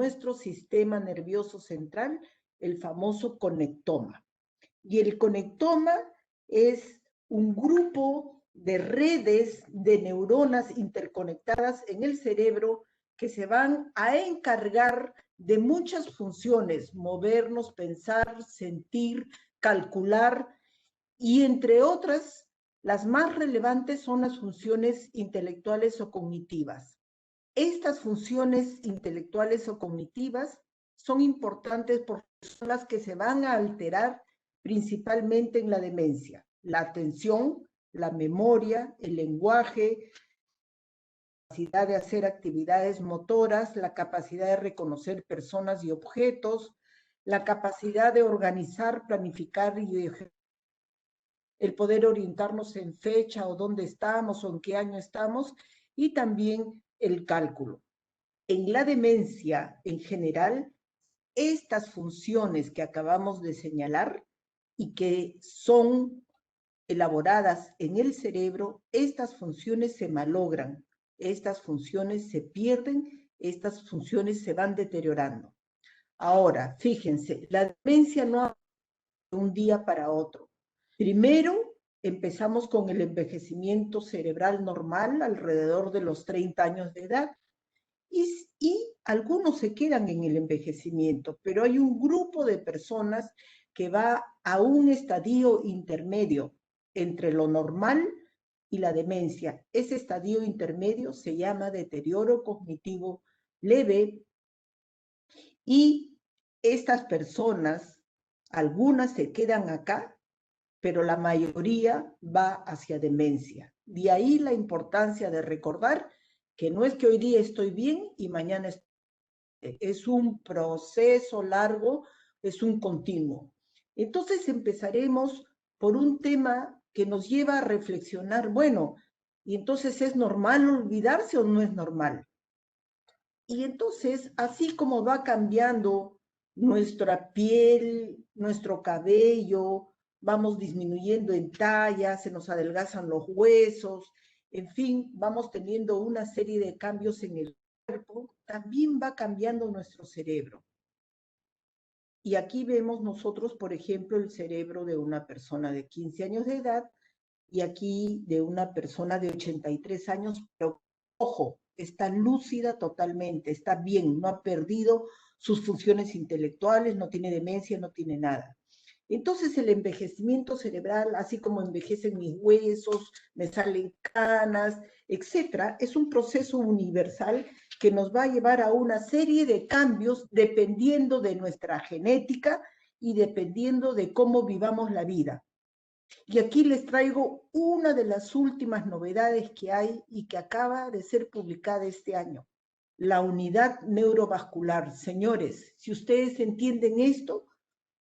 nuestro sistema nervioso central, el famoso conectoma. Y el conectoma es un grupo de redes de neuronas interconectadas en el cerebro que se van a encargar de muchas funciones: movernos, pensar, sentir, calcular, y entre otras, las más relevantes son las funciones intelectuales o cognitivas. Estas funciones intelectuales o cognitivas son importantes porque son las que se van a alterar principalmente en la demencia: la atención, la memoria, el lenguaje, la capacidad de hacer actividades motoras, la capacidad de reconocer personas y objetos, la capacidad de organizar, planificar y el poder orientarnos en fecha o dónde estamos o en qué año estamos, y también el cálculo. En la demencia en general, estas funciones que acabamos de señalar y que son elaboradas en el cerebro, estas funciones se malogran, estas funciones se pierden, estas funciones se van deteriorando. Ahora, fíjense, la demencia no ha de un día para otro. Primero, empezamos con el envejecimiento cerebral normal alrededor de los 30 años de edad, y algunos se quedan en el envejecimiento, pero hay un grupo de personas que va a un estadio intermedio entre lo normal y la demencia. Ese estadio intermedio se llama deterioro cognitivo leve, y estas personas, algunas se quedan acá, pero la mayoría va hacia demencia. De ahí la importancia de recordar que no es que hoy día estoy bien y mañana estoy bien. Es un proceso largo, es un continuo. Entonces empezaremos por un tema que nos lleva a reflexionar: bueno, ¿y entonces es normal olvidarse o no es normal? Y entonces, así como va cambiando nuestra piel, nuestro cabello, vamos disminuyendo en talla, se nos adelgazan los huesos, en fin, vamos teniendo una serie de cambios en el cuerpo, también va cambiando nuestro cerebro. Y aquí vemos nosotros, por ejemplo, el cerebro de una persona de 15 años de edad y aquí de una persona de 83 años, pero ojo, está lúcida totalmente, está bien, no ha perdido sus funciones intelectuales, no tiene demencia, no tiene nada. Entonces el envejecimiento cerebral, así como envejecen mis huesos, me salen canas, etcétera, es un proceso universal que nos va a llevar a una serie de cambios dependiendo de nuestra genética y dependiendo de cómo vivamos la vida. Y aquí les traigo una de las últimas novedades que hay y que acaba de ser publicada este año: la unidad neurovascular. Señores, si ustedes entienden esto,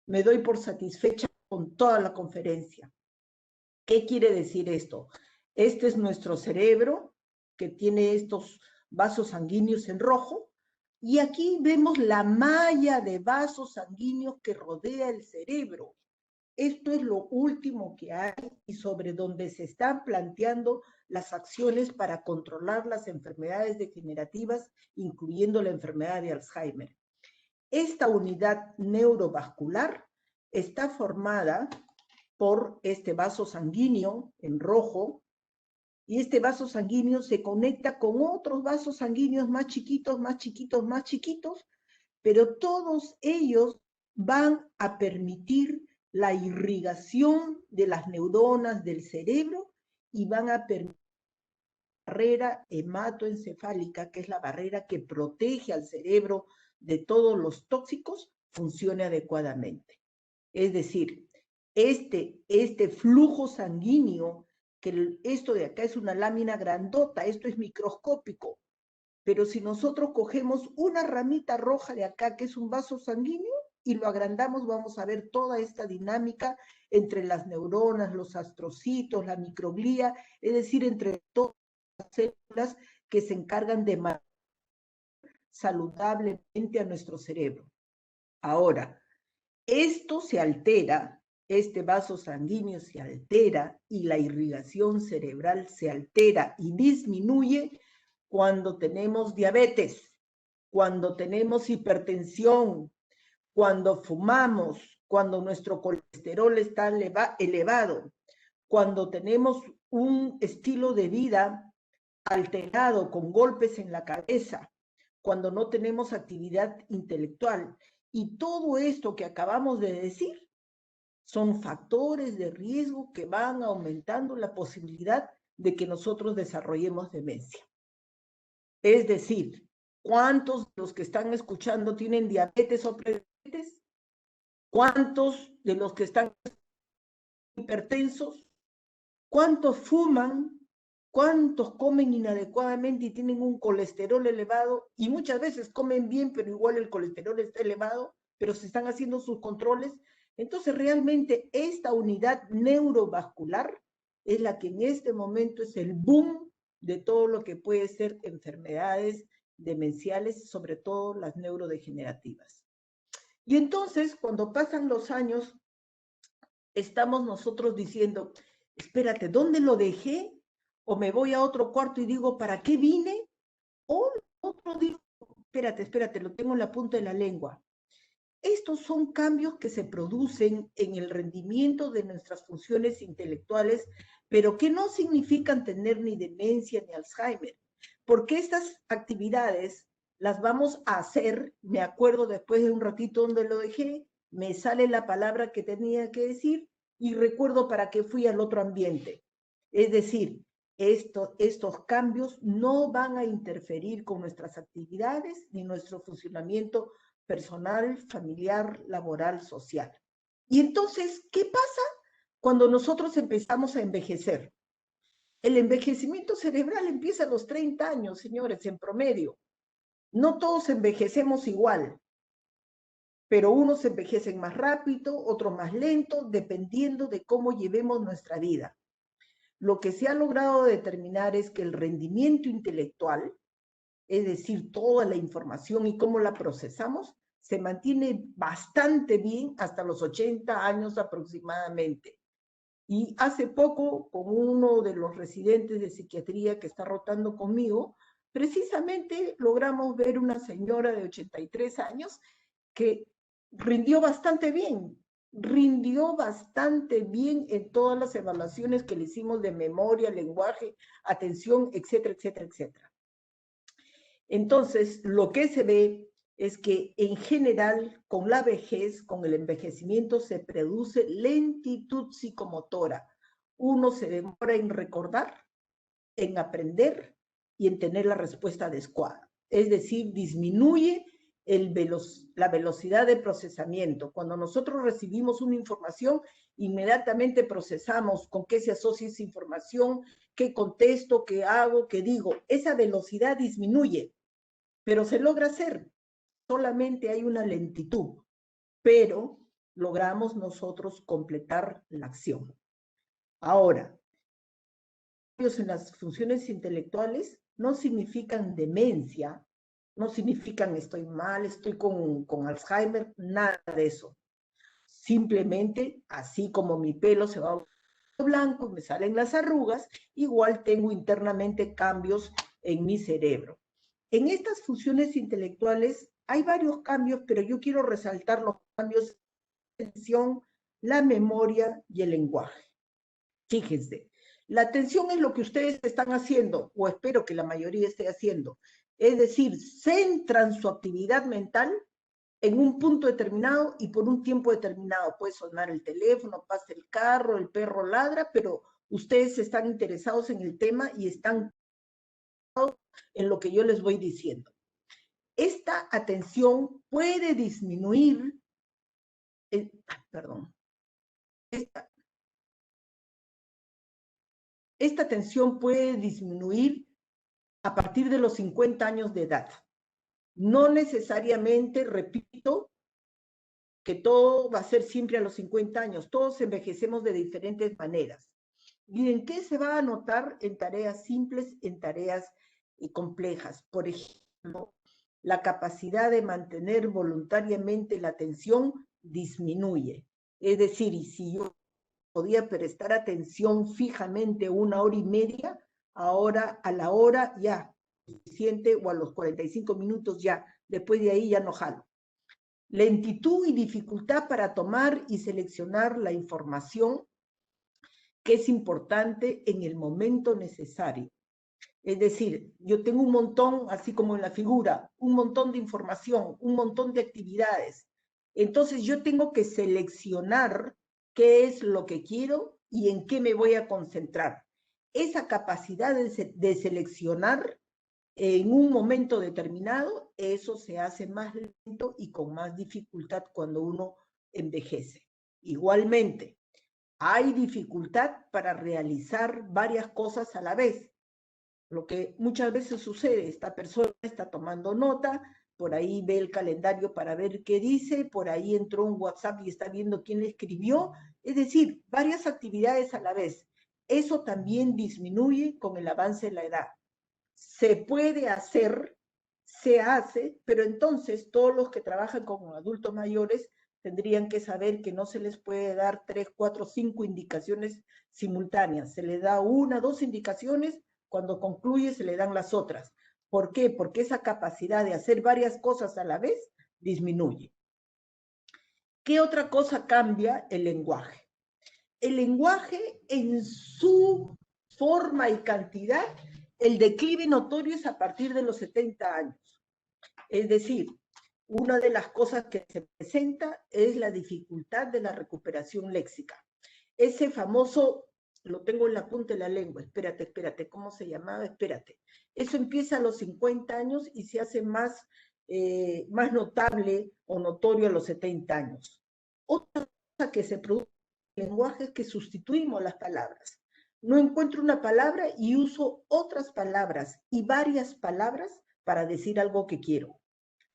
me doy por satisfecha con toda la conferencia. ¿Qué quiere decir esto? Este es nuestro cerebro, que tiene estos vasos sanguíneos en rojo, y aquí vemos la malla de vasos sanguíneos que rodea el cerebro. Esto es lo último que hay y sobre donde se están planteando las acciones para controlar las enfermedades degenerativas, incluyendo la enfermedad de Alzheimer. Esta unidad neurovascular está formada por este vaso sanguíneo en rojo, y este vaso sanguíneo se conecta con otros vasos sanguíneos más chiquitos, más chiquitos, más chiquitos, pero todos ellos van a permitir la irrigación de las neuronas del cerebro y van a permitir la barrera hematoencefálica, que es la barrera que protege al cerebro de todos los tóxicos, funcione adecuadamente. Es decir, este flujo sanguíneo, que esto de acá es una lámina grandota, esto es microscópico, pero si nosotros cogemos una ramita roja de acá, que es un vaso sanguíneo, y lo agrandamos, vamos a ver toda esta dinámica entre las neuronas, los astrocitos, la microglía, es decir, entre todas las células que se encargan de mantener saludablemente a nuestro cerebro. Ahora, esto se altera, este vaso sanguíneo se altera y la irrigación cerebral se altera y disminuye cuando tenemos diabetes, cuando tenemos hipertensión, cuando fumamos, cuando nuestro colesterol está elevado, cuando tenemos un estilo de vida alterado, con golpes en la cabeza, cuando no tenemos actividad intelectual. Y todo esto que acabamos de decir son factores de riesgo que van aumentando la posibilidad de que nosotros desarrollemos demencia. Es decir, ¿cuántos de los que están escuchando tienen diabetes o prediabetes? ¿Cuántos de los que están hipertensos? ¿Cuántos fuman? ¿Cuántos comen inadecuadamente y tienen un colesterol elevado? Y muchas veces comen bien, pero igual el colesterol está elevado, pero se están haciendo sus controles. Entonces, realmente esta unidad neurovascular es la que en este momento es el boom de todo lo que puede ser enfermedades demenciales, sobre todo las neurodegenerativas. Y entonces, cuando pasan los años, estamos nosotros diciendo, espérate, ¿dónde lo dejé? O me voy a otro cuarto y digo, ¿para qué vine? O otro digo, espérate, lo tengo en la punta de la lengua. Estos son cambios que se producen en el rendimiento de nuestras funciones intelectuales, pero que no significan tener ni demencia ni Alzheimer, porque estas actividades las vamos a hacer, me acuerdo después de un ratito donde lo dejé, me sale la palabra que tenía que decir y recuerdo para qué fui al otro ambiente. Es decir, estos cambios no van a interferir con nuestras actividades ni nuestro funcionamiento personal, familiar, laboral, social. Y entonces, ¿qué pasa cuando nosotros empezamos a envejecer? El envejecimiento cerebral empieza a los 30 años, señores, en promedio. No todos envejecemos igual, pero unos envejecen más rápido, otros más lento, dependiendo de cómo llevemos nuestra vida. Lo que se ha logrado determinar es que el rendimiento intelectual, es decir, toda la información y cómo la procesamos, se mantiene bastante bien hasta los 80 años aproximadamente. Y hace poco, con uno de los residentes de psiquiatría que está rotando conmigo, precisamente logramos ver una señora de 83 años que rindió bastante bien en todas las evaluaciones que le hicimos de memoria, lenguaje, atención, etcétera, etcétera, etcétera. Entonces, lo que se ve es que en general, con la vejez, con el envejecimiento, se produce lentitud psicomotora. Uno se demora en recordar, en aprender y en tener la respuesta adecuada. Es decir, disminuye la velocidad de procesamiento. Cuando nosotros recibimos una información, inmediatamente procesamos con qué se asocia esa información, qué contesto, qué hago, qué digo. Esa velocidad disminuye, pero se logra hacer. Solamente hay una lentitud, pero logramos nosotros completar la acción. Ahora, cambios en las funciones intelectuales no significan demencia, no significan estoy mal, estoy con Alzheimer, nada de eso. Simplemente, así como mi pelo se va blanco, me salen las arrugas, igual tengo internamente cambios en mi cerebro. En estas funciones intelectuales hay varios cambios, pero yo quiero resaltar los cambios de la atención, la memoria y el lenguaje. Fíjense, la atención es lo que ustedes están haciendo, o espero que la mayoría esté haciendo. Es decir, centran su actividad mental en un punto determinado y por un tiempo determinado. Puede sonar el teléfono, pasa el carro, el perro ladra, pero ustedes están interesados en el tema y están en lo que yo les voy diciendo. Esta atención puede disminuir, esta atención puede disminuir a partir de los 50 años de edad. No necesariamente, repito, que todo va a ser siempre a los 50 años. Todos envejecemos de diferentes maneras. ¿Y en qué se va a notar? En tareas simples, en tareas complejas. Por ejemplo, la capacidad de mantener voluntariamente la atención disminuye. Es decir, y si yo podía prestar atención fijamente 1 hora y media, ahora a la hora ya suficiente o a los 45 minutos ya después de ahí ya no jalo. Lentitud y dificultad para tomar y seleccionar la información que es importante en el momento necesario. Es decir, yo tengo un montón, así como en la figura, un montón de información, un montón de actividades. Entonces yo tengo que seleccionar qué es lo que quiero y en qué me voy a concentrar. Esa capacidad de seleccionar en un momento determinado, eso se hace más lento y con más dificultad cuando uno envejece. Igualmente, hay dificultad para realizar varias cosas a la vez. Lo que muchas veces sucede, esta persona está tomando nota, por ahí ve el calendario para ver qué dice, por ahí entró un WhatsApp y está viendo quién le escribió, es decir, varias actividades a la vez. Eso también disminuye con el avance de la edad. Se puede hacer, se hace, pero entonces todos los que trabajan con adultos mayores tendrían que saber que no se les puede dar 3, 4, 5 indicaciones simultáneas. Se les da 1, 2 indicaciones, cuando concluye se le dan las otras. ¿Por qué? Porque esa capacidad de hacer varias cosas a la vez disminuye. ¿Qué otra cosa cambia? El lenguaje. El lenguaje en su forma y cantidad, el declive notorio es a partir de los 70 años. Es decir, una de las cosas que se presenta es la dificultad de la recuperación léxica. Ese famoso, lo tengo en la punta de la lengua, espérate, ¿cómo se llamaba? Espérate. Eso empieza a los 50 años y se hace más notable o notorio a los 70 años. Otra cosa que se produce en el lenguaje es que sustituimos las palabras. No encuentro una palabra y uso otras palabras y varias palabras para decir algo que quiero.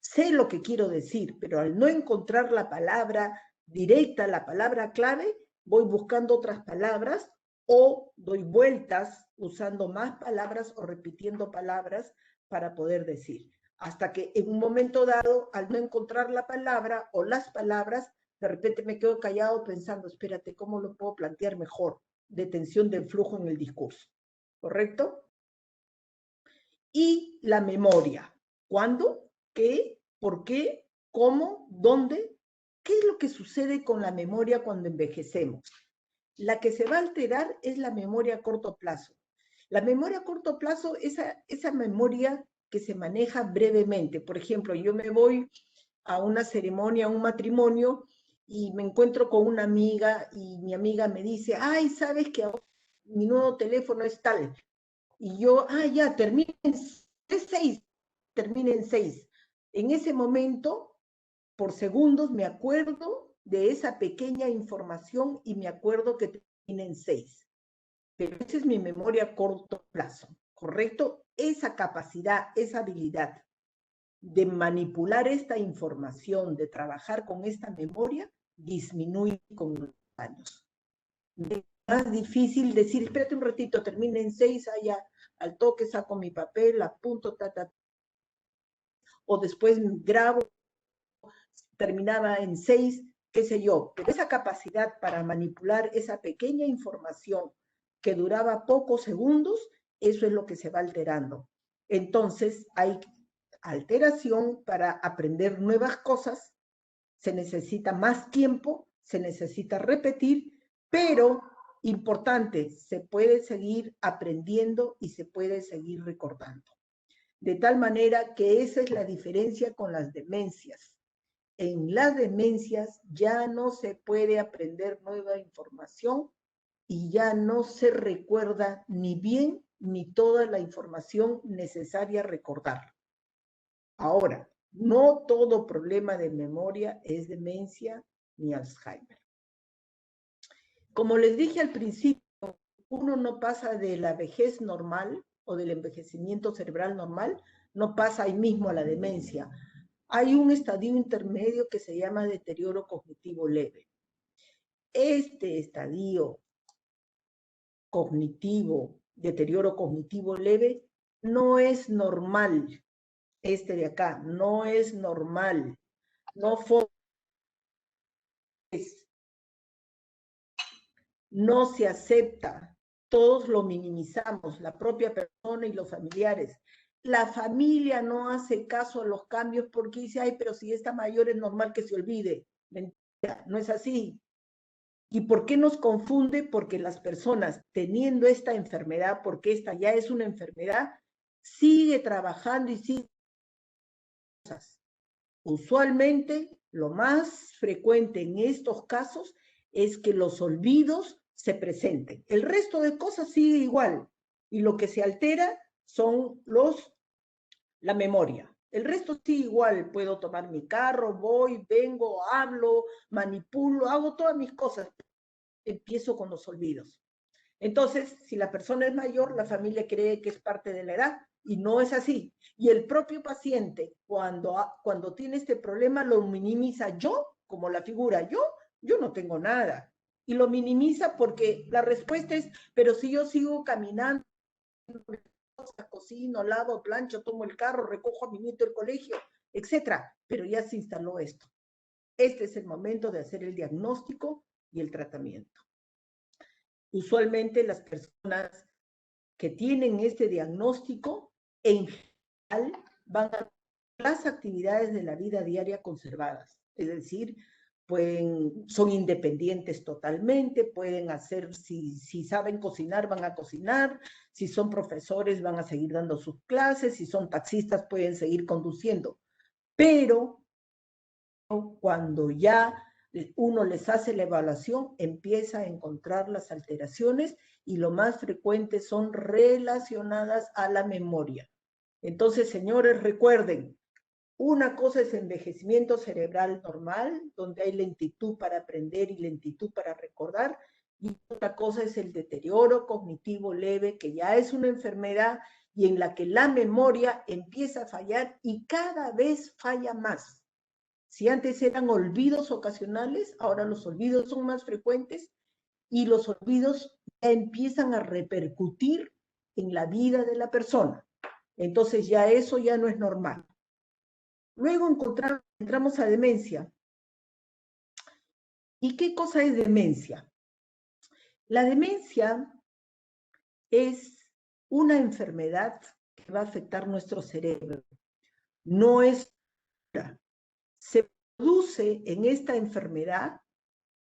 Sé lo que quiero decir, pero al no encontrar la palabra directa, la palabra clave, voy buscando otras palabras o doy vueltas usando más palabras o repitiendo palabras para poder decir. Hasta que en un momento dado, al no encontrar la palabra o las palabras, de repente me quedo callado pensando, espérate, ¿cómo lo puedo plantear mejor? Detención del flujo en el discurso. ¿Correcto? Y la memoria. ¿Cuándo? ¿Qué? ¿Por qué? ¿Cómo? ¿Dónde? ¿Qué es lo que sucede con la memoria cuando envejecemos? La que se va a alterar es la memoria a corto plazo. La memoria a corto plazo es esa memoria que se maneja brevemente. Por ejemplo, yo me voy a una ceremonia, a un matrimonio, y me encuentro con una amiga y mi amiga me dice, ay, ¿sabes que mi nuevo teléfono es tal? Y yo, ya, termina en 6, termina en 6. En ese momento, por segundos, me acuerdo de esa pequeña información y me acuerdo que termina en 6. Pero esa es mi memoria a corto plazo, ¿correcto? Esa capacidad, esa habilidad de manipular esta información, de trabajar con esta memoria, disminuye con los años. Es más difícil decir, espérate un ratito, termina en 6, allá, al toque saco mi papel, apunto, o después grabo, terminaba en 6, qué sé yo. Pero esa capacidad para manipular esa pequeña información que duraba pocos segundos, eso es lo que se va alterando. Entonces, hay alteración para aprender nuevas cosas, se necesita más tiempo, se necesita repetir, pero importante, se puede seguir aprendiendo y se puede seguir recordando. De tal manera que esa es la diferencia con las demencias. En las demencias ya no se puede aprender nueva información y ya no se recuerda ni bien ni toda la información necesaria recordar. Ahora, no todo problema de memoria es demencia ni Alzheimer. Como les dije al principio, uno no pasa de la vejez normal o del envejecimiento cerebral normal, no pasa ahí mismo a la demencia. Hay un estadio intermedio que se llama deterioro cognitivo leve. Este estadio cognitivo, deterioro cognitivo leve, no es normal. Este de acá, no es normal. No se acepta. Todos lo minimizamos, la propia persona y los familiares. la familia no hace caso a los cambios porque dice, ay, pero si está mayor es normal que se olvide. Mentira, no es así. ¿Y por qué nos confunde? Porque las personas teniendo esta enfermedad, porque esta ya es una enfermedad, sigue trabajando y sigue cosas. Usualmente, lo más frecuente en estos casos es que los olvidos se presenten. El resto de cosas sigue igual y lo que se altera son la memoria. El resto sí igual, puedo tomar mi carro, voy, vengo, hablo, manipulo, hago todas mis cosas. Empiezo con los olvidos. Entonces, si la persona es mayor, la familia cree que es parte de la edad y no es así. Y el propio paciente, cuando tiene este problema, lo minimiza yo, como la figura, yo no tengo nada. Y lo minimiza porque la respuesta es, pero si yo sigo caminando, cocino, lavo, plancho, tomo el carro, recojo a mi nieto del colegio, etcétera. Pero ya se instaló esto. Este es el momento de hacer el diagnóstico y el tratamiento. Usualmente las personas que tienen este diagnóstico, en general, van a las actividades de la vida diaria conservadas. Es decir, son independientes totalmente, pueden hacer, si saben cocinar, van a cocinar, si son profesores, van a seguir dando sus clases, si son taxistas, pueden seguir conduciendo. Pero cuando ya uno les hace la evaluación, empieza a encontrar las alteraciones y lo más frecuente son relacionadas a la memoria. Entonces, señores, recuerden, una cosa es envejecimiento cerebral normal, donde hay lentitud para aprender y lentitud para recordar, y otra cosa es el deterioro cognitivo leve, que ya es una enfermedad y en la que la memoria empieza a fallar y cada vez falla más. Si antes eran olvidos ocasionales, ahora los olvidos son más frecuentes y los olvidos ya empiezan a repercutir en la vida de la persona. Entonces ya eso ya no es normal. Luego entramos a demencia. ¿Y qué cosa es demencia? La demencia es una enfermedad que va a afectar nuestro cerebro. No es se produce en esta enfermedad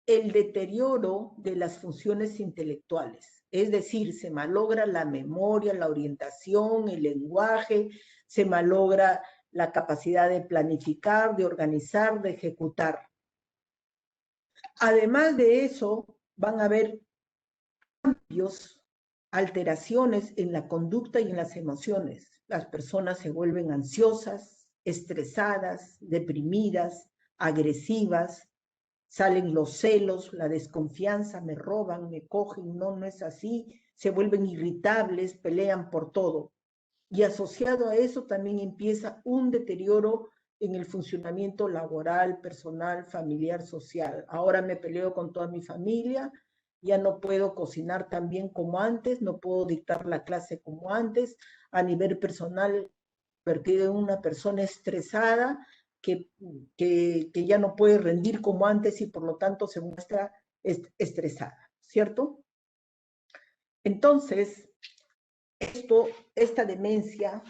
el deterioro de las funciones intelectuales. Es decir, se malogra la memoria, la orientación, el lenguaje, se malogra la capacidad de planificar, de organizar, de ejecutar. Además de eso, van a haber cambios, alteraciones en la conducta y en las emociones. Las personas se vuelven ansiosas, estresadas, deprimidas, agresivas, salen los celos, la desconfianza, me roban, me cogen, no es así, se vuelven irritables, pelean por todo. Y asociado a eso también empieza un deterioro en el funcionamiento laboral, personal, familiar, social. Ahora me peleo con toda mi familia, ya no puedo cocinar tan bien como antes, no puedo dictar la clase como antes, a nivel personal, convertido en una persona estresada, que ya no puede rendir como antes y por lo tanto se muestra estresada, ¿cierto? Entonces, esta demencia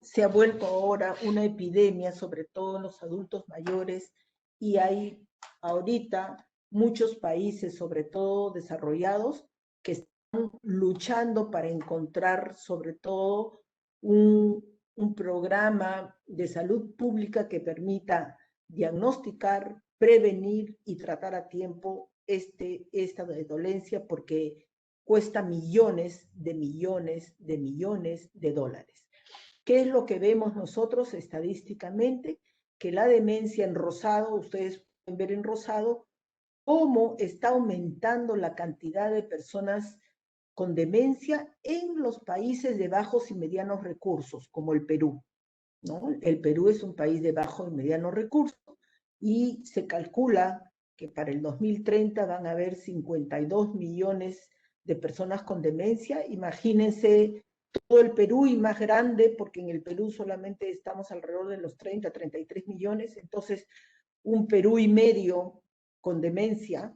se ha vuelto ahora una epidemia, sobre todo en los adultos mayores, y hay ahorita muchos países, sobre todo desarrollados, que están luchando para encontrar sobre todo un programa de salud pública que permita diagnosticar, prevenir y tratar a tiempo esta dolencia, porque cuesta millones de millones de millones de dólares. ¿Qué es lo que vemos nosotros estadísticamente? Que la demencia en rosado, ustedes pueden ver en rosado, cómo está aumentando la cantidad de personas con demencia en los países de bajos y medianos recursos, como el Perú, ¿no? El Perú es un país de bajo y mediano recurso y se calcula que para el 2030 van a haber 52 millones de personas con demencia. Imagínense todo el Perú y más grande, porque en el Perú solamente estamos alrededor de los 30, 33 millones, entonces un Perú y medio con demencia,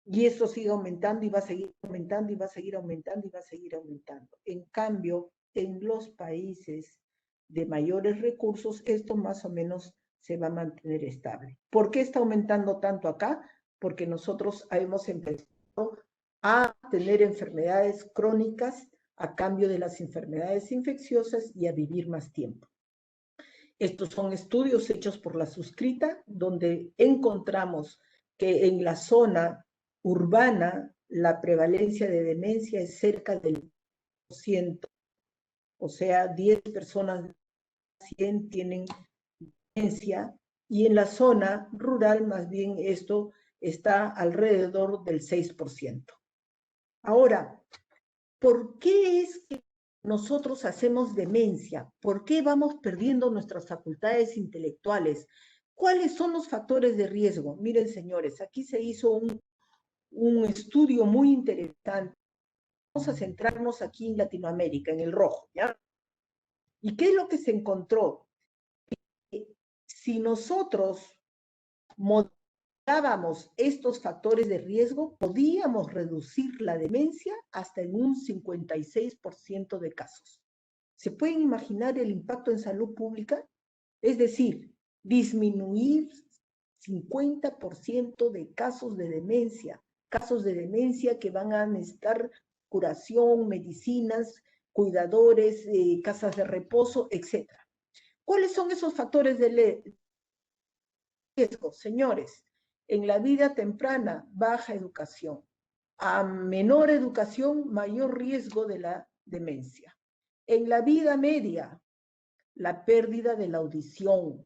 y eso sigue aumentando y va a seguir aumentando y va a seguir aumentando y va a seguir aumentando. En cambio, en los países de mayores recursos, esto más o menos se va a mantener estable. ¿Por qué está aumentando tanto acá? Porque nosotros hemos empezado a tener enfermedades crónicas a cambio de las enfermedades infecciosas y a vivir más tiempo. Estos son estudios hechos por la suscrita, donde encontramos que en la zona urbana la prevalencia de demencia es cerca del 100%, o sea, 10 personas de 100 tienen demencia, y en la zona rural más bien esto está alrededor del 6%. Ahora, ¿por qué es que nosotros hacemos demencia? ¿Por qué vamos perdiendo nuestras facultades intelectuales? ¿Cuáles son los factores de riesgo? Miren, señores, aquí se hizo un estudio muy interesante. Vamos a centrarnos aquí en Latinoamérica, en el rojo, ¿ya? ¿Y qué es lo que se encontró? Si nosotros moderábamos estos factores de riesgo, podíamos reducir la demencia hasta en un 56% de casos. ¿Se pueden imaginar el impacto en salud pública? Es decir, disminuir 50% de casos de demencia que van a necesitar curación, medicinas, cuidadores, casas de reposo, etc. ¿Cuáles son esos factores de riesgo? Señores, en la vida temprana, baja educación. A menor educación, mayor riesgo de la demencia. En la vida media, la pérdida de la audición.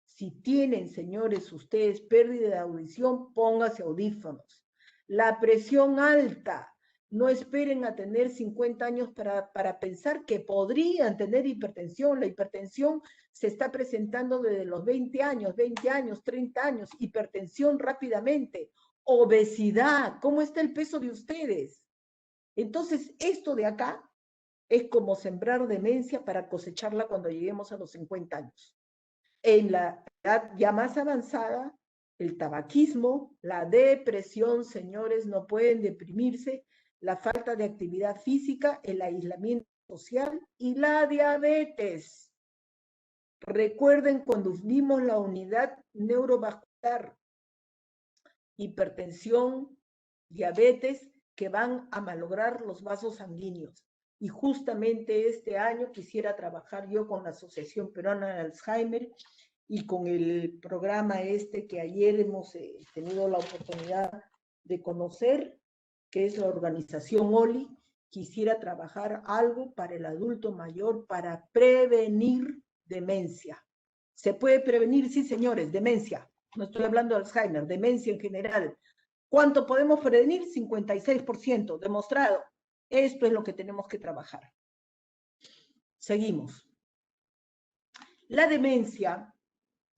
Si tienen, señores, ustedes pérdida de audición, pónganse audífonos. La presión alta. No esperen a tener 50 años para pensar que podrían tener hipertensión. La hipertensión se está presentando desde los 20 años, 30 años. Hipertensión rápidamente. Obesidad. ¿Cómo está el peso de ustedes? Entonces, esto de acá es como sembrar demencia para cosecharla cuando lleguemos a los 50 años. En la edad ya más avanzada, el tabaquismo, la depresión, señores, no pueden deprimirse, la falta de actividad física, el aislamiento social y la diabetes. Recuerden cuando vimos la unidad neurovascular, hipertensión, diabetes, que van a malograr los vasos sanguíneos. Y justamente este año quisiera trabajar yo con la Asociación Peruana de Alzheimer y con el programa que ayer hemos tenido la oportunidad de conocer, que es la organización OLI. Quisiera trabajar algo para el adulto mayor para prevenir demencia. ¿Se puede prevenir? Sí, señores, demencia. No estoy hablando de Alzheimer, demencia en general. ¿Cuánto podemos prevenir? 56%, demostrado. Esto es lo que tenemos que trabajar. Seguimos. La demencia,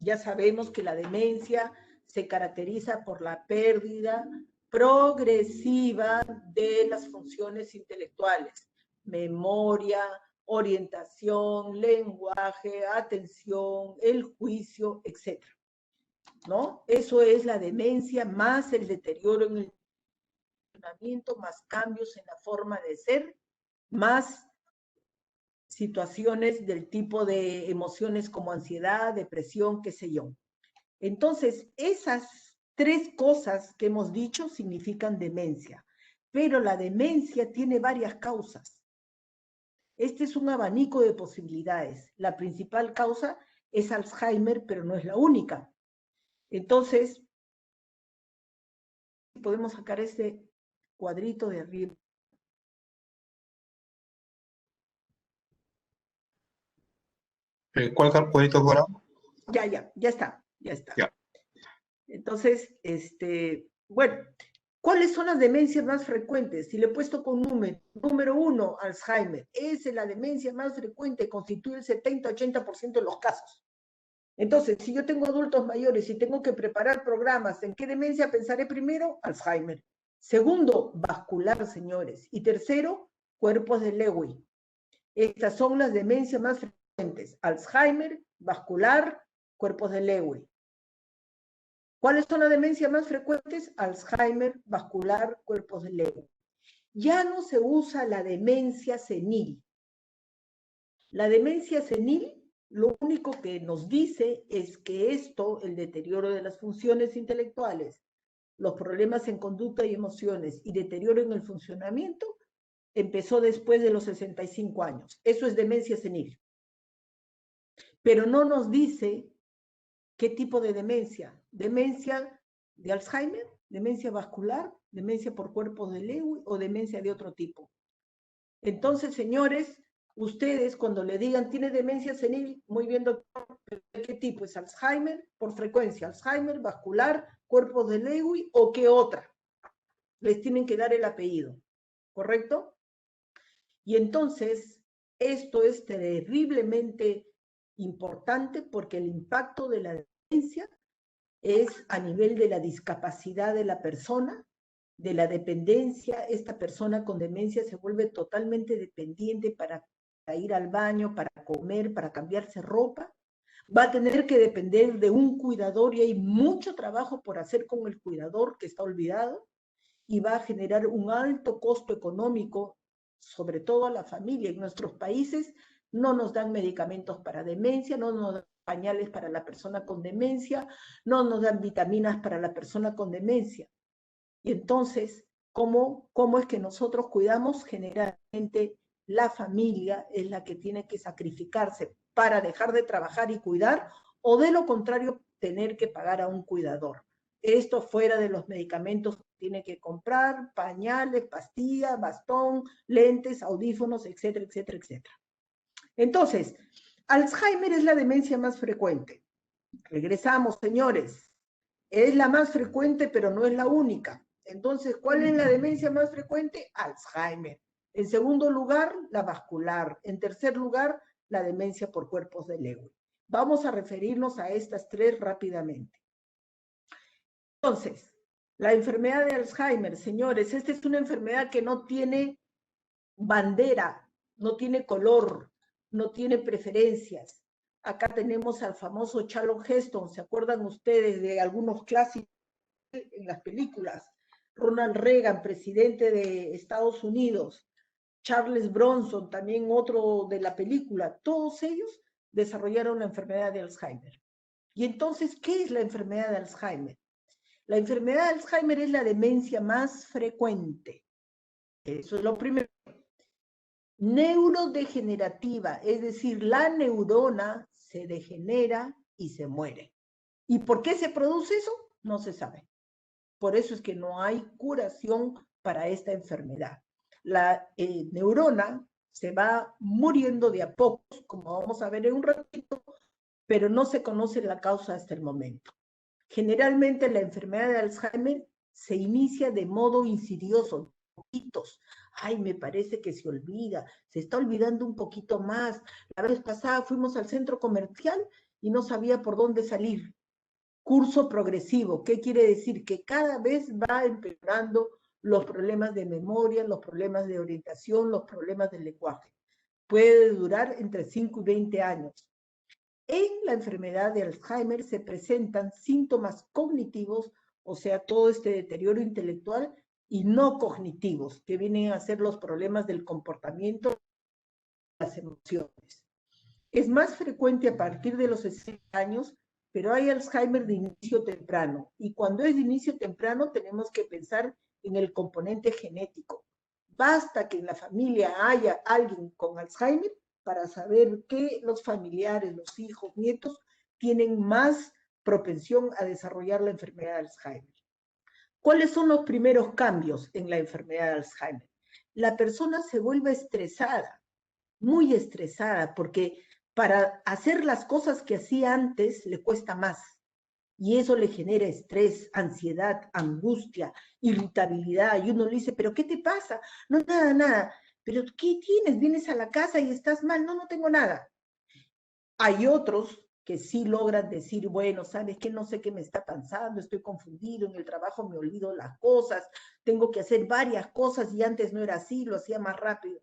ya sabemos que la demencia se caracteriza por la pérdida progresiva de las funciones intelectuales, memoria, orientación, lenguaje, atención, el juicio, etc. ¿No? Eso es la demencia, más el deterioro en el funcionamiento, más cambios en la forma de ser, más situaciones del tipo de emociones como ansiedad, depresión, qué sé yo. Entonces, esas tres cosas que hemos dicho significan demencia, pero la demencia tiene varias causas. Este es un abanico de posibilidades. La principal causa es Alzheimer, pero no es la única. Entonces, podemos sacar este cuadrito de arriba. ¿Cuál cuadrito ahora? Ya está. Ya. Entonces, bueno, ¿cuáles son las demencias más frecuentes? Si le he puesto con número 1, Alzheimer, es la demencia más frecuente, constituye el 70-80% de los casos. Entonces, si yo tengo adultos mayores y tengo que preparar programas, ¿en qué demencia pensaré primero? Alzheimer. Segundo, vascular, señores. Y tercero, cuerpos de Lewy. Estas son las demencias más frecuentes: Alzheimer, vascular, cuerpos de Lewy. ¿Cuáles son las demencias más frecuentes? Alzheimer, vascular, cuerpos de Lewy. Ya no se usa la demencia senil. La demencia senil Lo único que nos dice es que esto, el deterioro de las funciones intelectuales, los problemas en conducta y emociones y deterioro en el funcionamiento, empezó después de los 65 años. Eso es demencia senil. Pero no nos dice qué tipo de demencia. Demencia de Alzheimer, demencia vascular, demencia por cuerpos de Lewy o demencia de otro tipo. Entonces, señores, ustedes cuando le digan tiene demencia senil, muy bien, doctor, ¿de qué tipo? ¿Es Alzheimer? Por frecuencia, Alzheimer, vascular, cuerpos de Lewy o qué otra. Les tienen que dar el apellido, ¿correcto? Y entonces, esto es terriblemente importante porque el impacto de la demencia es a nivel de la discapacidad de la persona, de la dependencia. Esta persona con demencia se vuelve totalmente dependiente para ir al baño, para comer, para cambiarse ropa. Va a tener que depender de un cuidador y hay mucho trabajo por hacer con el cuidador que está olvidado y va a generar un alto costo económico, sobre todo a la familia. En nuestros países no nos dan medicamentos para demencia, no nos dan pañales para la persona con demencia, no nos dan vitaminas para la persona con demencia. Y entonces, ¿cómo es que nosotros cuidamos? Generalmente la familia es la que tiene que sacrificarse para dejar de trabajar y cuidar, o de lo contrario, tener que pagar a un cuidador. Esto fuera de los medicamentos que tiene que comprar, pañales, pastillas, bastón, lentes, audífonos, etcétera, etcétera, etcétera. Entonces, Alzheimer es la demencia más frecuente. Regresamos, señores. Es la más frecuente, pero no es la única. Entonces, ¿cuál es la demencia más frecuente? Alzheimer. En segundo lugar, la vascular. En tercer lugar, la demencia por cuerpos de Lewy. Vamos a referirnos a estas tres rápidamente. Entonces, la enfermedad de Alzheimer, señores, esta es una enfermedad que no tiene bandera, no tiene color, no tiene preferencias. Acá tenemos al famoso Charlton Heston, ¿se acuerdan ustedes de algunos clásicos en las películas? Ronald Reagan, presidente de Estados Unidos, Charles Bronson, también otro de la película, todos ellos desarrollaron la enfermedad de Alzheimer. Y entonces, ¿qué es la enfermedad de Alzheimer? La enfermedad de Alzheimer es la demencia más frecuente. Eso es lo primero. Neurodegenerativa, es decir, la neurona se degenera y se muere. ¿Y por qué se produce eso? No se sabe. Por eso es que no hay curación para esta enfermedad. La neurona se va muriendo de a poco, como vamos a ver en un ratito, pero no se conoce la causa hasta el momento. Generalmente la enfermedad de Alzheimer se inicia de modo insidioso, poquitos. Ay, me parece que se olvida, se está olvidando un poquito más. La vez pasada fuimos al centro comercial y no sabía por dónde salir. Curso progresivo, ¿qué quiere decir? Que cada vez va empeorando los problemas de memoria, los problemas de orientación, los problemas del lenguaje. Puede durar entre 5 y 20 años. En la enfermedad de Alzheimer se presentan síntomas cognitivos, o sea, todo este deterioro intelectual, y no cognitivos, que vienen a ser los problemas del comportamiento y las emociones. Es más frecuente a partir de los 60 años, pero hay Alzheimer de inicio temprano. Y cuando es de inicio temprano, tenemos que pensar en el componente genético. Basta que en la familia haya alguien con Alzheimer para saber que los familiares, los hijos, nietos, tienen más propensión a desarrollar la enfermedad de Alzheimer. ¿Cuáles son los primeros cambios en la enfermedad de Alzheimer? La persona se vuelve estresada, muy estresada, porque para hacer las cosas que hacía antes le cuesta más. Y eso le genera estrés, ansiedad, angustia, irritabilidad. Y uno le dice, ¿pero qué te pasa? No, nada, nada. ¿Pero qué tienes? ¿Vienes a la casa y estás mal? No, no tengo nada. Hay otros que sí logran decir, bueno, ¿sabes qué? No sé qué me está pasando, estoy confundido, en el trabajo me olvido las cosas, tengo que hacer varias cosas y antes no era así, lo hacía más rápido.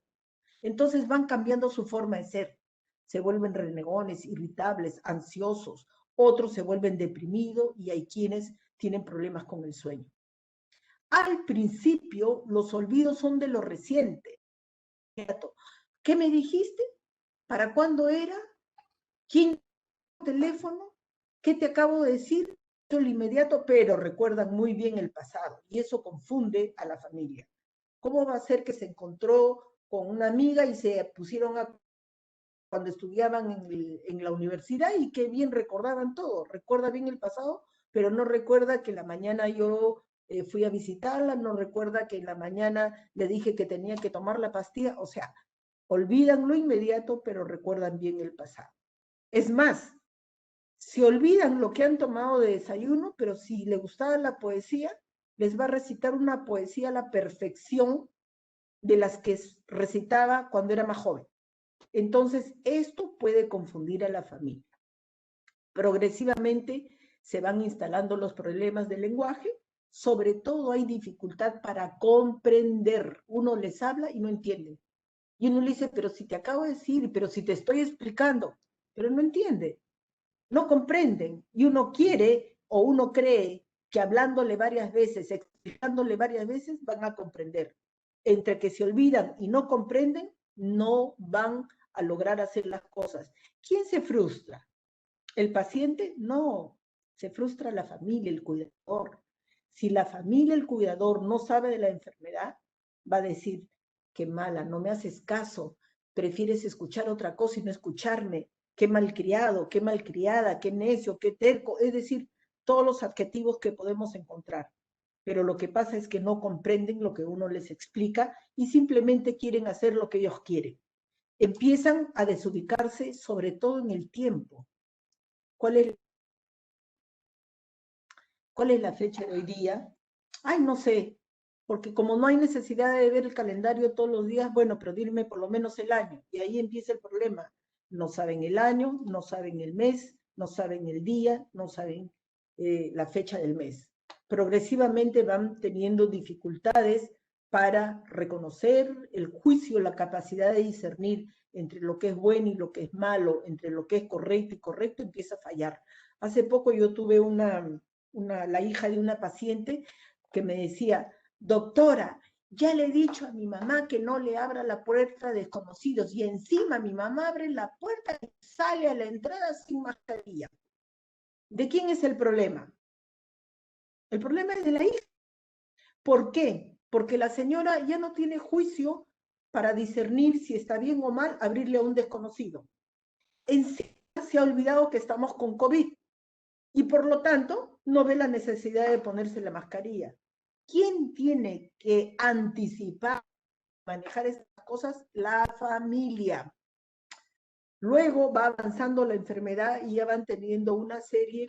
Entonces van cambiando su forma de ser. Se vuelven renegones, irritables, ansiosos. Otros se vuelven deprimidos y hay quienes tienen problemas con el sueño. Al principio, los olvidos son de lo reciente. ¿Qué me dijiste? ¿Para cuándo era? ¿Quién teléfono? ¿Qué te acabo de decir? El inmediato, pero recuerdan muy bien el pasado y eso confunde a la familia. ¿Cómo va a ser que se encontró con una amiga y se pusieron a cuando estudiaban en la universidad y que bien recordaban todo? Recuerda bien el pasado, pero no recuerda que la mañana yo fui a visitarla, no recuerda que en la mañana le dije que tenía que tomar la pastilla, o sea, olvidan lo inmediato, pero recuerdan bien el pasado. Es más, se olvidan lo que han tomado de desayuno, pero si le gustaba la poesía, les va a recitar una poesía a la perfección de las que recitaba cuando era más joven. Entonces, esto puede confundir a la familia. Progresivamente se van instalando los problemas del lenguaje, sobre todo hay dificultad para comprender. Uno les habla y no entiende. Y uno le dice, pero si te acabo de decir, pero si te estoy explicando, pero no entiende, no comprenden. Y uno quiere o uno cree que hablándole varias veces, explicándole varias veces, van a comprender. Entre que se olvidan y no comprenden, no van a lograr hacer las cosas. ¿Quién se frustra? ¿El paciente? No, se frustra la familia, el cuidador. Si la familia, el cuidador, no sabe de la enfermedad, va a decir, qué mala, no me haces caso, prefieres escuchar otra cosa y no escucharme, qué malcriado, qué malcriada, qué necio, qué terco, es decir, todos los adjetivos que podemos encontrar. Pero lo que pasa es que no comprenden lo que uno les explica y simplemente quieren hacer lo que ellos quieren. Empiezan a desubicarse, sobre todo en el tiempo. ¿Cuál es la fecha de hoy día? Ay, no sé, porque como no hay necesidad de ver el calendario todos los días, bueno, pero dime por lo menos el año. Y ahí empieza el problema. No saben el año, no saben el mes, no saben el día, no saben la fecha del mes. Progresivamente van teniendo dificultades para reconocer el juicio, la capacidad de discernir entre lo que es bueno y lo que es malo, entre lo que es correcto y correcto, empieza a fallar. Hace poco yo tuve la hija de una paciente que me decía, doctora, ya le he dicho a mi mamá que no le abra la puerta a desconocidos y encima mi mamá abre la puerta y sale a la entrada sin mascarilla. ¿De quién es el problema? El problema es de la hija. ¿Por qué? Porque la señora ya no tiene juicio para discernir si está bien o mal abrirle a un desconocido. Encima se ha olvidado que estamos con COVID y por lo tanto no ve la necesidad de ponerse la mascarilla. ¿Quién tiene que anticipar, manejar estas cosas? La familia. Luego va avanzando la enfermedad y ya van teniendo una serie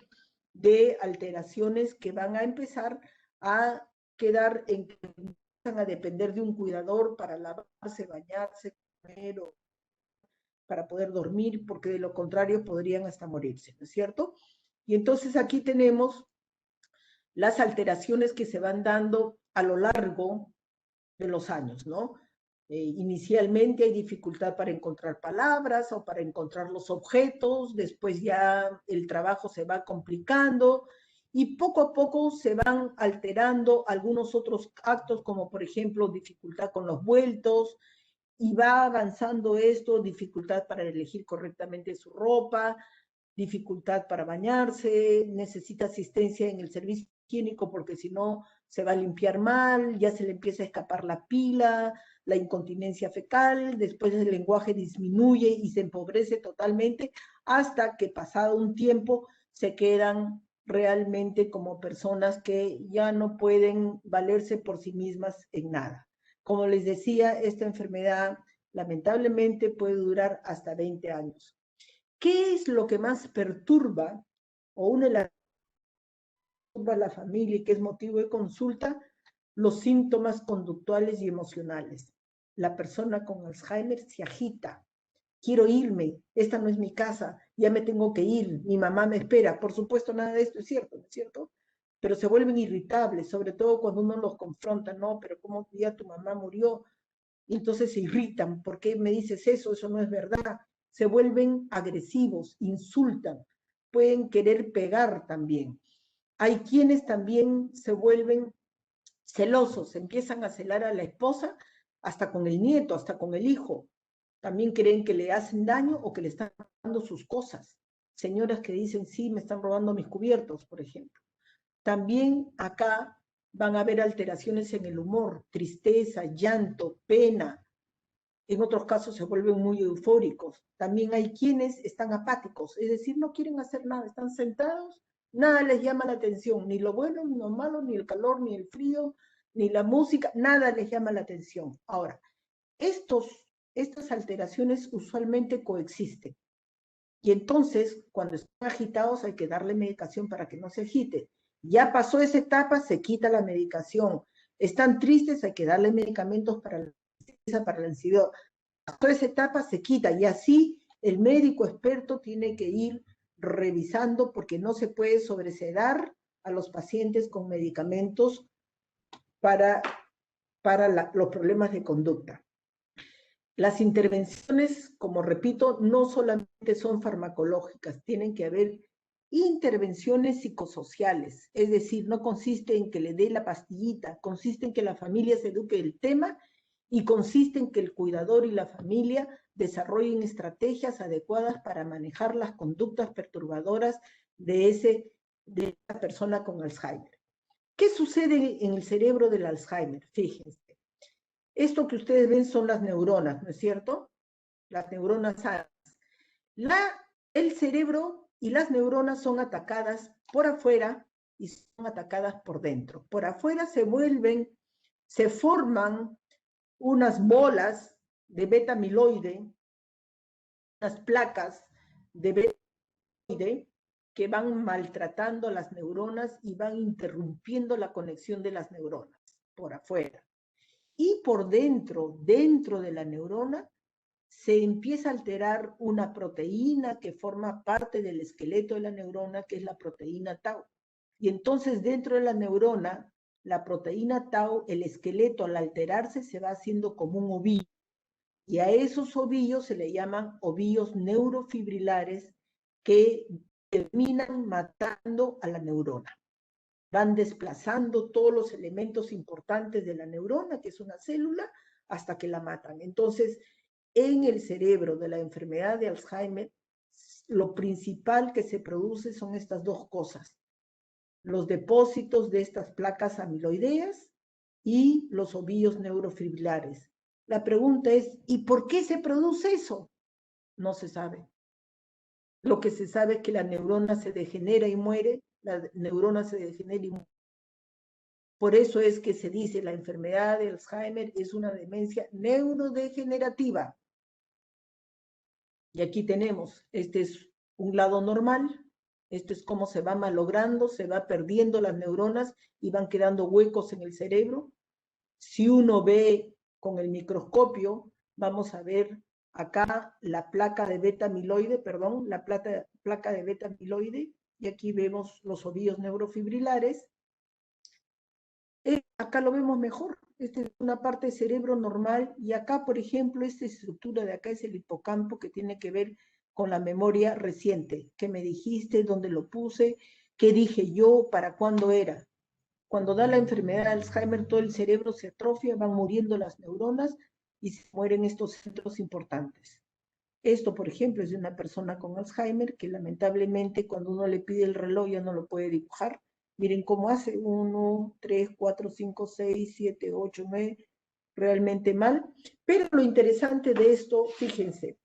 de alteraciones que van a empezar a quedar en que empiezan a depender de un cuidador para lavarse, bañarse, comer o para poder dormir, porque de lo contrario podrían hasta morirse, ¿no es cierto? Y entonces aquí tenemos las alteraciones que se van dando a lo largo de los años, ¿no? Inicialmente hay dificultad para encontrar palabras o para encontrar los objetos, después ya el trabajo se va complicando y poco a poco se van alterando algunos otros actos, como por ejemplo dificultad con los vueltos, y va avanzando esto, dificultad para elegir correctamente su ropa, dificultad para bañarse, necesita asistencia en el servicio higiénico porque si no se va a limpiar mal, ya se le empieza a escapar la pila, la incontinencia fecal, después el lenguaje disminuye y se empobrece totalmente hasta que pasado un tiempo se quedan realmente como personas que ya no pueden valerse por sí mismas en nada. Como les decía, esta enfermedad lamentablemente puede durar hasta 20 años. ¿Qué es lo que más perturba o une la familia y que es motivo de consulta? Los síntomas conductuales y emocionales. La persona con Alzheimer se agita. Quiero irme, esta no es mi casa, ya me tengo que ir, mi mamá me espera. Por supuesto, nada de esto es cierto, ¿no es cierto? Pero se vuelven irritables, sobre todo cuando uno los confronta, ¿no? Pero ¿cómo ya tu mamá murió? Y entonces se irritan, ¿por qué me dices eso? Eso no es verdad. Se vuelven agresivos, insultan, pueden querer pegar también. Hay quienes también se vuelven celosos, empiezan a celar a la esposa hasta con el nieto, hasta con el hijo. También creen que le hacen daño o que le están robando sus cosas. Señoras que dicen, sí, me están robando mis cubiertos, por ejemplo. También acá van a haber alteraciones en el humor, tristeza, llanto, pena. En otros casos se vuelven muy eufóricos. También hay quienes están apáticos, es decir, no quieren hacer nada, están sentados, nada les llama la atención, ni lo bueno, ni lo malo, ni el calor, ni el frío, ni la música, nada les llama la atención. Ahora, estas alteraciones usualmente coexisten. Y entonces, cuando están agitados, hay que darle medicación para que no se agite. Ya pasó esa etapa, se quita la medicación. Están tristes, hay que darle medicamentos para la tristeza, para la ansiedad. Pasó esa etapa, se quita. Y así el médico experto tiene que ir revisando porque no se puede sobresedar a los pacientes con medicamentos para los problemas de conducta. Las intervenciones, como repito, no solamente son farmacológicas, tienen que haber intervenciones psicosociales, es decir, no consiste en que le dé la pastillita, consiste en que la familia se eduque del tema y consiste en que el cuidador y la familia desarrollen estrategias adecuadas para manejar las conductas perturbadoras de esa persona con Alzheimer. ¿Qué sucede en el cerebro del Alzheimer? Fíjense. Esto que ustedes ven son las neuronas, ¿no es cierto? Las neuronas sanas. El cerebro y las neuronas son atacadas por afuera y son atacadas por dentro. Por afuera se forman unas bolas de beta-amiloide, unas placas de beta-amiloide que van maltratando las neuronas y van interrumpiendo la conexión de las neuronas por afuera. Y por dentro de la neurona, se empieza a alterar una proteína que forma parte del esqueleto de la neurona, que es la proteína tau. Y entonces dentro de la neurona, la proteína tau, el esqueleto al alterarse se va haciendo como un ovillo. Y a esos ovillos se le llaman ovillos neurofibrilares que terminan matando a la neurona. Van desplazando todos los elementos importantes de la neurona, que es una célula, hasta que la matan. Entonces, en el cerebro de la enfermedad de Alzheimer, lo principal que se produce son estas dos cosas: los depósitos de estas placas amiloideas y los ovillos neurofibrilares. La pregunta es, ¿y por qué se produce eso? No se sabe. Lo que se sabe es que la neurona se degenera y muere, la neurona se degenera y muere. Por eso es que se dice la enfermedad de Alzheimer es una demencia neurodegenerativa. Y aquí tenemos, este es un lado normal, esto es cómo se va malogrando, se va perdiendo las neuronas y van quedando huecos en el cerebro. Si uno ve con el microscopio, vamos a ver acá la placa de beta-amiloide, perdón, la placa de beta-amiloide, y aquí vemos los ovillos neurofibrilares. Acá lo vemos mejor. Esta es una parte del cerebro normal y acá, por ejemplo, esta estructura de acá es el hipocampo, que tiene que ver con la memoria reciente. ¿Qué me dijiste? ¿Dónde lo puse? ¿Qué dije yo? ¿Para cuándo era? Cuando da la enfermedad de Alzheimer, todo el cerebro se atrofia, van muriendo las neuronas y se mueren estos centros importantes. Esto, por ejemplo, es de una persona con Alzheimer que lamentablemente cuando uno le pide el reloj ya no lo puede dibujar. Miren cómo hace: 1, 3, 4, 5, 6, 7, 8, 9, realmente mal. Pero lo interesante de esto, fíjense,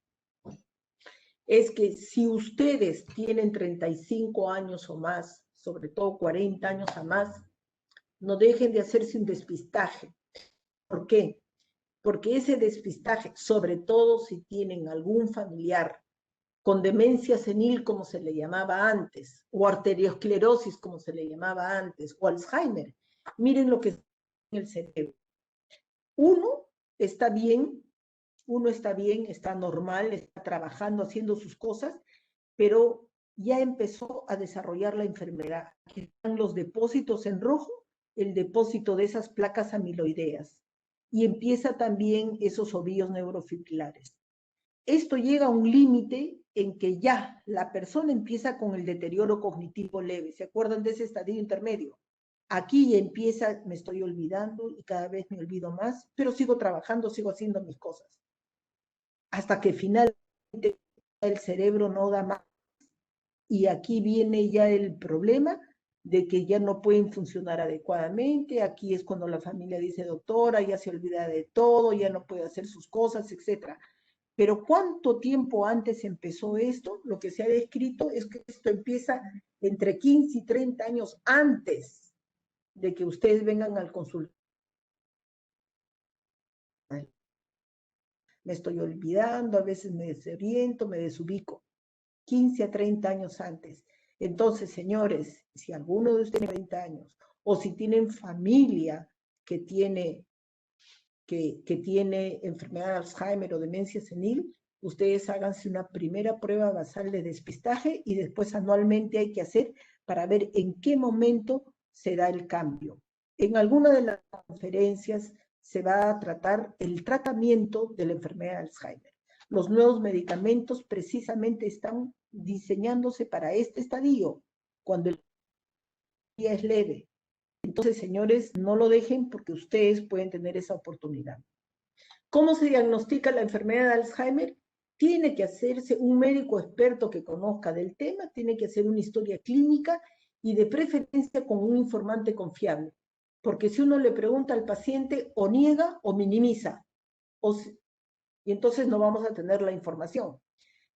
es que si ustedes tienen 35 años o más, sobre todo 40 años o más, no dejen de hacerse un despistaje. ¿Por qué? Porque ese despistaje, sobre todo si tienen algún familiar con demencia senil, como se le llamaba antes, o arteriosclerosis, como se le llamaba antes, o Alzheimer, miren lo que es en el cerebro. Uno está bien, está normal, está trabajando, haciendo sus cosas, pero ya empezó a desarrollar la enfermedad. Aquí están los depósitos en rojo, el depósito de esas placas amiloideas, y empieza también esos ovillos neurofibrilares. Esto llega a un límite en que ya la persona empieza con el deterioro cognitivo leve. ¿Se acuerdan de ese estadio intermedio? Aquí empieza, me estoy olvidando y cada vez me olvido más, pero sigo trabajando, sigo haciendo mis cosas. hasta que finalmente el cerebro no da más. Y aquí viene ya el problema de que ya no pueden funcionar adecuadamente. Aquí es cuando la familia dice, doctora, ya se olvida de todo, ya no puede hacer sus cosas, etc. Pero ¿cuánto tiempo antes empezó esto? Lo que se ha descrito es que esto empieza entre 15 y 30 años antes de que ustedes vengan al consultorio. Me estoy olvidando, a veces me desoriento, me desubico. 15 a 30 años antes. Entonces, señores, si alguno de ustedes tiene 30 años o si tienen familia que tiene, tiene enfermedad de Alzheimer o demencia senil, ustedes háganse una primera prueba basal de despistaje y después anualmente hay que hacer para ver en qué momento se da el cambio. En alguna de las conferencias se va a tratar el tratamiento de la enfermedad de Alzheimer. Los nuevos medicamentos precisamente están diseñándose para este estadio, cuando el día es leve. Entonces, señores, no lo dejen porque ustedes pueden tener esa oportunidad. ¿Cómo se diagnostica la enfermedad de Alzheimer? Tiene que hacerse un médico experto que conozca del tema, tiene que hacer una historia clínica y de preferencia con un informante confiable. Porque si uno le pregunta al paciente, o niega o minimiza, y entonces no vamos a tener la información.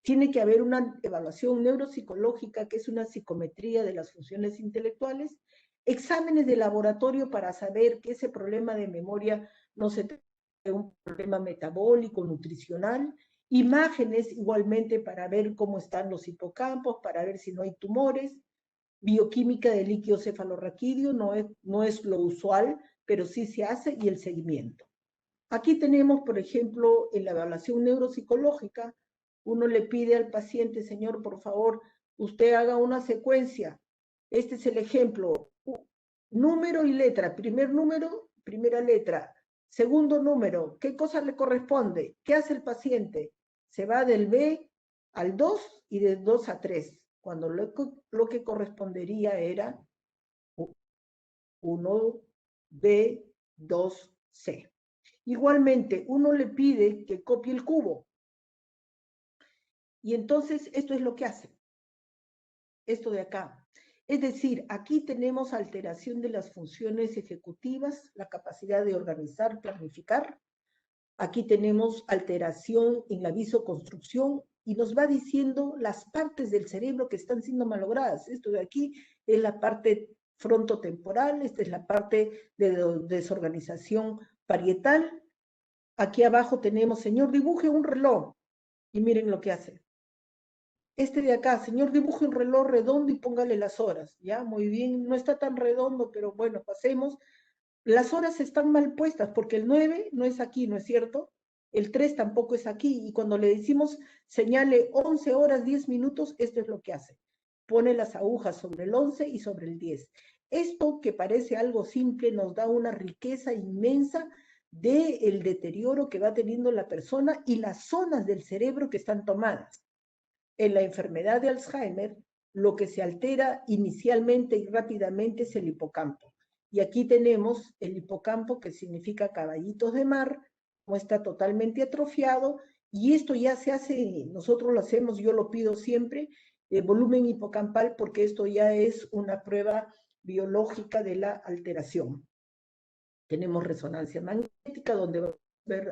Tiene que haber una evaluación neuropsicológica, que es una psicometría de las funciones intelectuales, exámenes de laboratorio para saber que ese problema de memoria no se trata de un problema metabólico, nutricional, imágenes igualmente para ver cómo están los hipocampos, para ver si no hay tumores, bioquímica del líquido cefalorraquídeo, no es lo usual, pero sí se hace, y el seguimiento. Aquí tenemos, por ejemplo, en la evaluación neuropsicológica, uno le pide al paciente, señor, por favor, usted haga una secuencia. Este es el ejemplo. Número y letra. Primer número, primera letra. Segundo número, ¿qué cosa le corresponde? ¿Qué hace el paciente? Se va del B al 2 y del 2 a 3, cuando lo que correspondería era 1B, 2C. Igualmente, uno le pide que copie el cubo. Y entonces esto es lo que hace. Esto de acá. Es decir, aquí tenemos alteración de las funciones ejecutivas, la capacidad de organizar, planificar. Aquí tenemos alteración en la visoconstrucción y nos va diciendo las partes del cerebro que están siendo malogradas. Esto de aquí es la parte frontotemporal, esta es la parte de desorganización parietal. Aquí abajo tenemos, señor, dibuje un reloj. Y miren lo que hace. Este de acá, señor, dibuje un reloj redondo y póngale las horas. Ya, muy bien, no está tan redondo, pero bueno, pasemos. Las horas están mal puestas porque el 9 no es aquí, ¿no es cierto? El 3 tampoco es aquí. Y cuando le decimos señale 11 horas 10 minutos, esto es lo que hace. Pone las agujas sobre el 11 y sobre el 10. Esto, que parece algo simple, nos da una riqueza inmensa del deterioro que va teniendo la persona y las zonas del cerebro que están tomadas. En la enfermedad de Alzheimer, lo que se altera inicialmente y rápidamente es el hipocampo. Y aquí tenemos el hipocampo, que significa caballitos de mar, como está totalmente atrofiado, y esto ya se hace, nosotros lo hacemos, yo lo pido siempre, volumen hipocampal, porque esto ya es una prueba biológica de la alteración. Tenemos resonancia magnética, donde va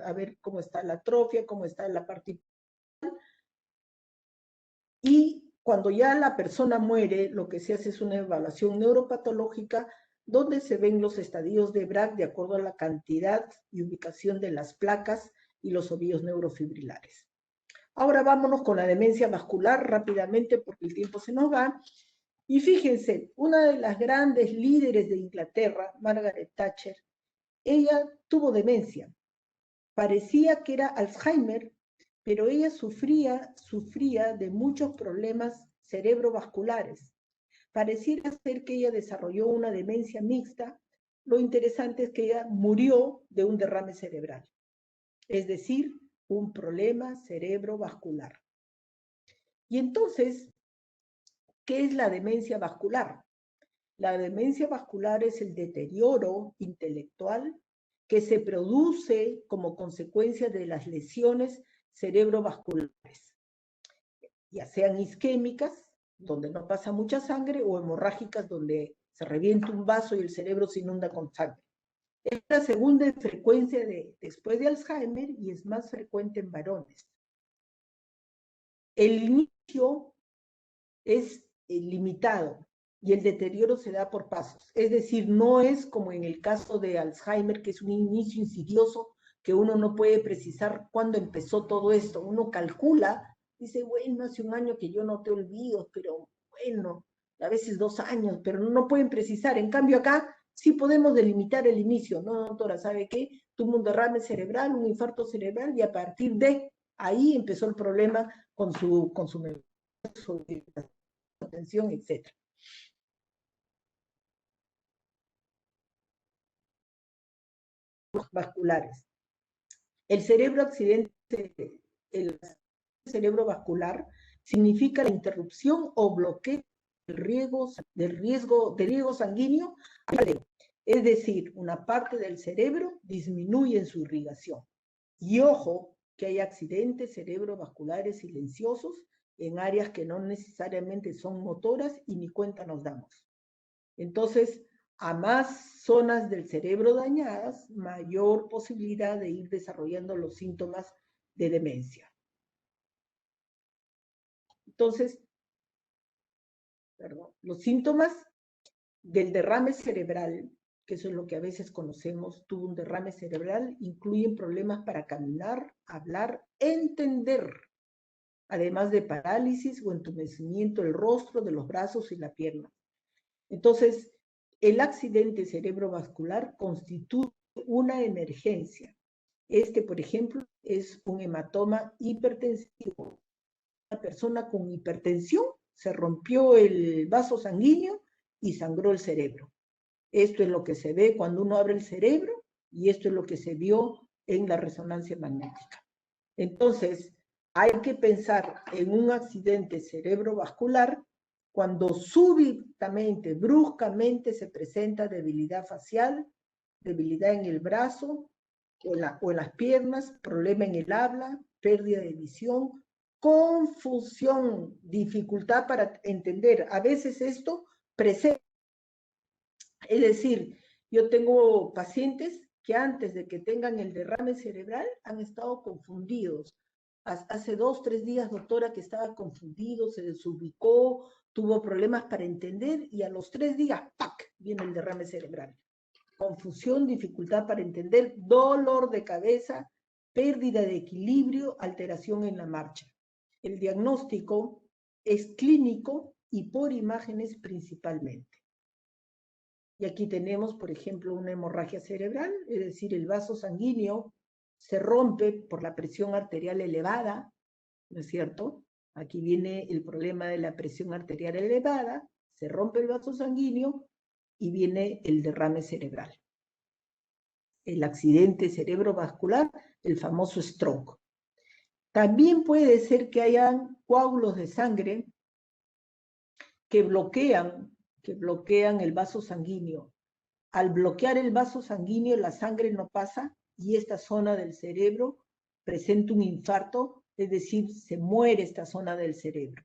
a ver cómo está la atrofia, cómo está la parte. Y cuando ya la persona muere, lo que se hace es una evaluación neuropatológica donde se ven los estadios de Bragg de acuerdo a la cantidad y ubicación de las placas y los ovillos neurofibrilares. Ahora vámonos con la demencia vascular rápidamente porque el tiempo se nos va. Y fíjense, una de las grandes líderes de Inglaterra, Margaret Thatcher, ella tuvo demencia. Parecía que era Alzheimer, pero ella sufría de muchos problemas cerebrovasculares. Pareciera ser que ella desarrolló una demencia mixta. Lo interesante es que ella murió de un derrame cerebral, es decir, un problema cerebrovascular. Y entonces, ¿qué es la demencia vascular? La demencia vascular es el deterioro intelectual que se produce como consecuencia de las lesiones cerebrovasculares, ya sean isquémicas, donde no pasa mucha sangre, o hemorrágicas, donde se revienta un vaso y el cerebro se inunda con sangre. Es la segunda en frecuencia después de Alzheimer y es más frecuente en varones. El inicio es limitado y el deterioro se da por pasos. Es decir, no es como en el caso de Alzheimer, que es un inicio insidioso que uno no puede precisar cuándo empezó todo esto. Uno calcula, dice, bueno, hace un año que yo no te olvido, pero bueno, a veces 2 años, pero no pueden precisar. En cambio acá sí podemos delimitar el inicio, ¿no, doctora? ¿Sabe qué? Tuvo un derrame cerebral, un infarto cerebral, y a partir de ahí empezó el problema con su atención, etc. Vasculares. El cerebro accidente, el cerebro vascular, significa la interrupción o bloqueo del riego sanguíneo, es decir, una parte del cerebro disminuye en su irrigación. Y ojo, que hay accidentes cerebrovasculares silenciosos en áreas que no necesariamente son motoras y ni cuenta nos damos. Entonces, a más zonas del cerebro dañadas, mayor posibilidad de ir desarrollando los síntomas de demencia. Entonces, los síntomas del derrame cerebral, que eso es lo que a veces conocemos, tuvo un derrame cerebral, incluyen problemas para caminar, hablar, entender, además de parálisis o entumecimiento del rostro, de los brazos y la pierna. Entonces, el accidente cerebrovascular constituye una emergencia. Por ejemplo, es un hematoma hipertensivo. Una persona con hipertensión se rompió el vaso sanguíneo y sangró el cerebro. Esto es lo que se ve cuando uno abre el cerebro y esto es lo que se vio en la resonancia magnética. Entonces, hay que pensar en un accidente cerebrovascular cuando súbitamente, bruscamente se presenta debilidad facial, debilidad en el brazo o en las piernas, problema en el habla, pérdida de visión, confusión, dificultad para entender. A veces esto presenta. Es decir, yo tengo pacientes que antes de que tengan el derrame cerebral han estado confundidos. Hace 2, 3 días, doctora, que estaba confundido, se desubicó, tuvo problemas para entender y a los 3 días, ¡pac!, viene el derrame cerebral. Confusión, dificultad para entender, dolor de cabeza, pérdida de equilibrio, alteración en la marcha. El diagnóstico es clínico y por imágenes principalmente. Y aquí tenemos, por ejemplo, una hemorragia cerebral, es decir, el vaso sanguíneo se rompe por la presión arterial elevada, ¿no es cierto? Aquí viene el problema de la presión arterial elevada, se rompe el vaso sanguíneo y viene el derrame cerebral. El accidente cerebrovascular, el famoso stroke. También puede ser que hayan coágulos de sangre que bloquean el vaso sanguíneo. Al bloquear el vaso sanguíneo, la sangre no pasa y esta zona del cerebro presenta un infarto, es decir, se muere esta zona del cerebro.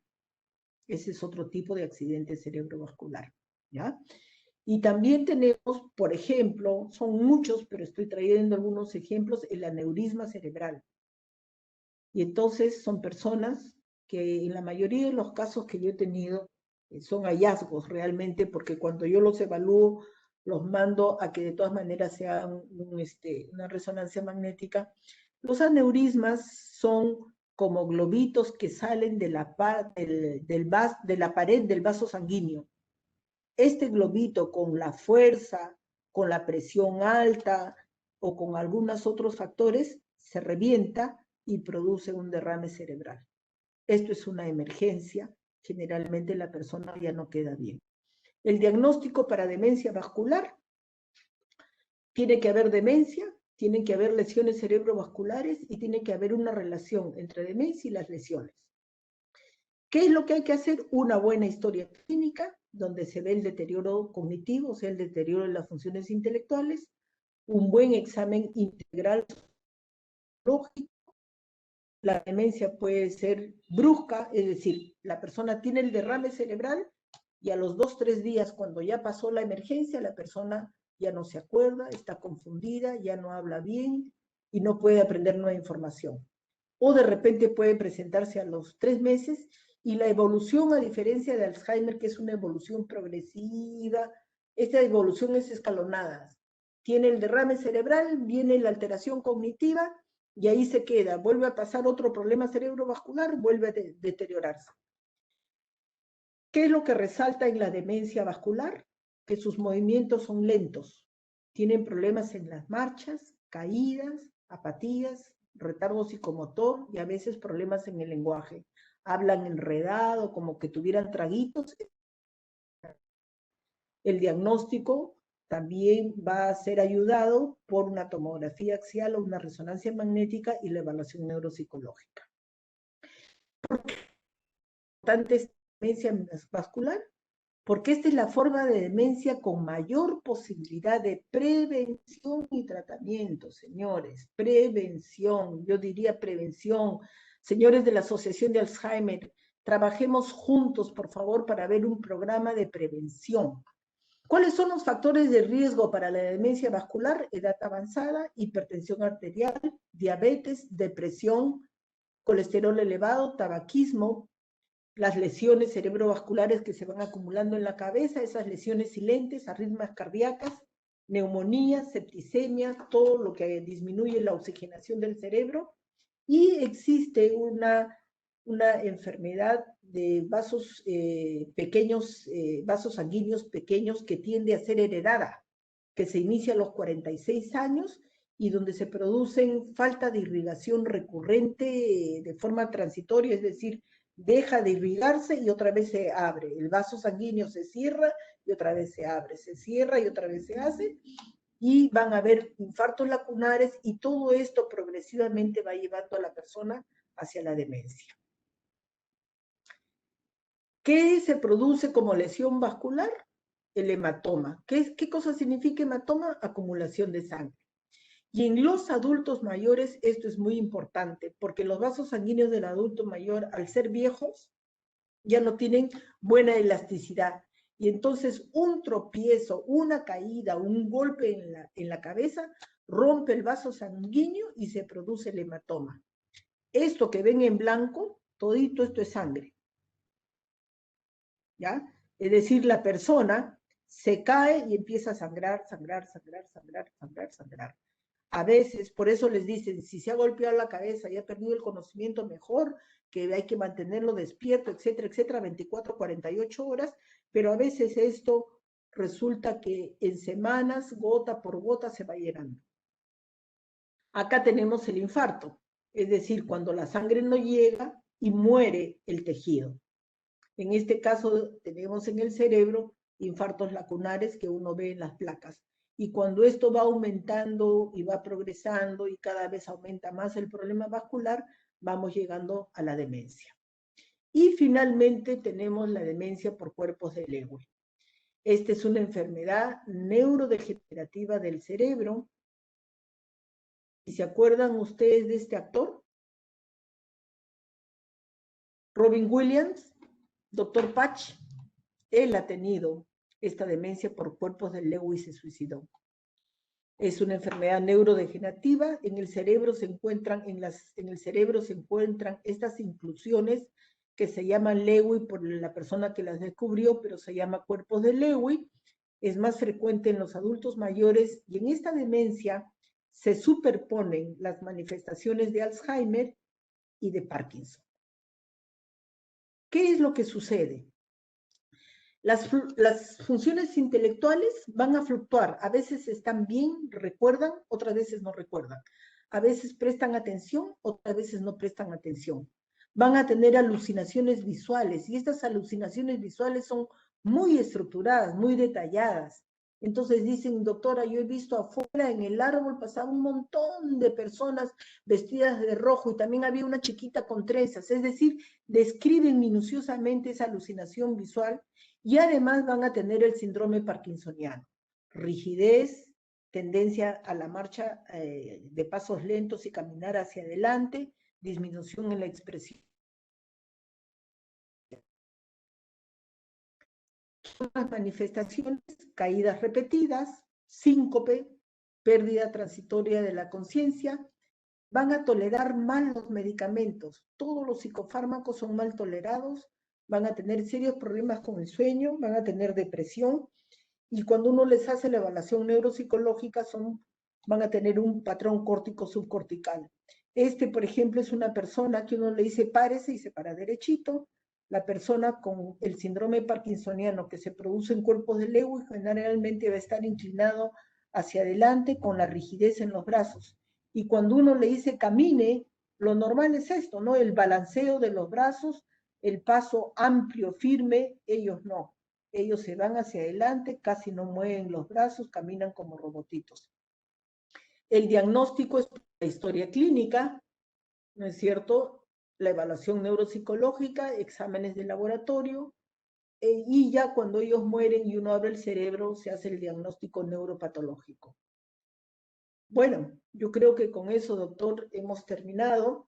Ese es otro tipo de accidente cerebrovascular, ¿ya? Y también tenemos, por ejemplo, son muchos, pero estoy trayendo algunos ejemplos, el aneurisma cerebral. Y entonces son personas que en la mayoría de los casos que yo he tenido son hallazgos realmente, porque cuando yo los evalúo, los mando a que de todas maneras se hagan una resonancia magnética. Los aneurismas son como globitos que salen de la pared del vaso sanguíneo. Este globito, con la fuerza, con la presión alta o con algunos otros factores, se revienta y produce un derrame cerebral. Esto es una emergencia. Generalmente la persona ya no queda bien. El diagnóstico para demencia vascular: tiene que haber demencia, tienen que haber lesiones cerebrovasculares y tiene que haber una relación entre demencia y las lesiones. ¿Qué es lo que hay que hacer? Una buena historia clínica, donde se ve el deterioro cognitivo, o sea, el deterioro de las funciones intelectuales, un buen examen integral lógico, La demencia puede ser brusca, es decir, la persona tiene el derrame cerebral y a los 2, 3 días, cuando ya pasó la emergencia, la persona ya no se acuerda, está confundida, ya no habla bien y no puede aprender nueva información. O de repente puede presentarse a los 3 meses y la evolución, a diferencia de Alzheimer, que es una evolución progresiva, esta evolución es escalonada. Tiene el derrame cerebral, viene la alteración cognitiva y ahí se queda. Vuelve a pasar otro problema cerebrovascular, vuelve a deteriorarse. ¿Qué es lo que resalta en la demencia vascular? Que sus movimientos son lentos. Tienen problemas en las marchas, caídas, apatías, retardo psicomotor y a veces problemas en el lenguaje. Hablan enredado, como que tuvieran traguitos. El diagnóstico también va a ser ayudado por una tomografía axial o una resonancia magnética y la evaluación neuropsicológica. ¿Por qué es importante esta demencia vascular? Porque esta es la forma de demencia con mayor posibilidad de prevención y tratamiento, señores. Prevención, yo diría prevención. Señores de la Asociación de Alzheimer, trabajemos juntos, por favor, para ver un programa de prevención. ¿Cuáles son los factores de riesgo para la demencia vascular? Edad avanzada, hipertensión arterial, diabetes, depresión, colesterol elevado, tabaquismo, las lesiones cerebrovasculares que se van acumulando en la cabeza, esas lesiones silentes, arritmias cardíacas, neumonía, septicemia, todo lo que disminuye la oxigenación del cerebro. Y existe una enfermedad de vasos pequeños, vasos sanguíneos pequeños que tiende a ser heredada, que se inicia a los 46 años y donde se producen falta de irrigación recurrente de forma transitoria, es decir, deja de irrigarse y otra vez se abre. El vaso sanguíneo se cierra y otra vez se abre, se cierra y otra vez se hace, y van a haber infartos lacunares y todo esto progresivamente va llevando a la persona hacia la demencia. ¿Qué se produce como lesión vascular? El hematoma. ¿Qué cosa significa hematoma? Acumulación de sangre. Y en los adultos mayores esto es muy importante, porque los vasos sanguíneos del adulto mayor, al ser viejos, ya no tienen buena elasticidad. Y entonces un tropiezo, una caída, un golpe en la cabeza, rompe el vaso sanguíneo y se produce el hematoma. Esto que ven en blanco, todito esto es sangre. ¿Ya? Es decir, la persona se cae y empieza a sangrar, sangrar, sangrar, sangrar, sangrar, sangrar. A veces, por eso les dicen, si se ha golpeado la cabeza y ha perdido el conocimiento, mejor, que hay que mantenerlo despierto, etcétera, etcétera, 24, 48 horas, pero a veces esto resulta que en semanas, gota por gota, se va llenando. Acá tenemos el infarto, es decir, cuando la sangre no llega y muere el tejido. En este caso tenemos en el cerebro infartos lacunares que uno ve en las placas. Y cuando esto va aumentando y va progresando y cada vez aumenta más el problema vascular, vamos llegando a la demencia. Y finalmente tenemos la demencia por cuerpos de Lewy. Esta es una enfermedad neurodegenerativa del cerebro. ¿Y se acuerdan ustedes de este actor? Robin Williams, Dr. Patch. Él ha tenido esta demencia por cuerpos de Lewy y se suicidó. Es una enfermedad neurodegenerativa. En el cerebro se encuentran, estas inclusiones que se llaman Lewy por la persona que las descubrió, pero se llama cuerpos de Lewy. Es más frecuente en los adultos mayores y en esta demencia se superponen las manifestaciones de Alzheimer y de Parkinson. ¿Qué es lo que sucede? Las funciones intelectuales van a fluctuar. A veces están bien, recuerdan, otras veces no recuerdan. A veces prestan atención, otras veces no prestan atención. Van a tener alucinaciones visuales y estas alucinaciones visuales son muy estructuradas, muy detalladas. Entonces dicen, doctora, yo he visto afuera en el árbol pasaba un montón de personas vestidas de rojo y también había una chiquita con trenzas. Es decir, describen minuciosamente esa alucinación visual y además van a tener el síndrome parkinsoniano. Rigidez, tendencia a la marcha de pasos lentos y caminar hacia adelante, disminución en la expresión. Las manifestaciones, caídas repetidas, síncope, pérdida transitoria de la conciencia, van a tolerar mal los medicamentos. Todos los psicofármacos son mal tolerados, van a tener serios problemas con el sueño, van a tener depresión, y cuando uno les hace la evaluación neuropsicológica van a tener un patrón córtico subcortical. Por ejemplo, es una persona que uno le dice párese y se para derechito. La persona con el síndrome parkinsoniano que se produce en cuerpos de Lewy generalmente va a estar inclinado hacia adelante con la rigidez en los brazos. Y cuando uno le dice camine, lo normal es esto, ¿no? El balanceo de los brazos, el paso amplio, firme, ellos no. Ellos se van hacia adelante, casi no mueven los brazos, caminan como robotitos. El diagnóstico es la historia clínica, ¿no es cierto? La evaluación neuropsicológica, exámenes de laboratorio, y ya cuando ellos mueren y uno abre el cerebro, se hace el diagnóstico neuropatológico. Bueno, yo creo que con eso, doctor, hemos terminado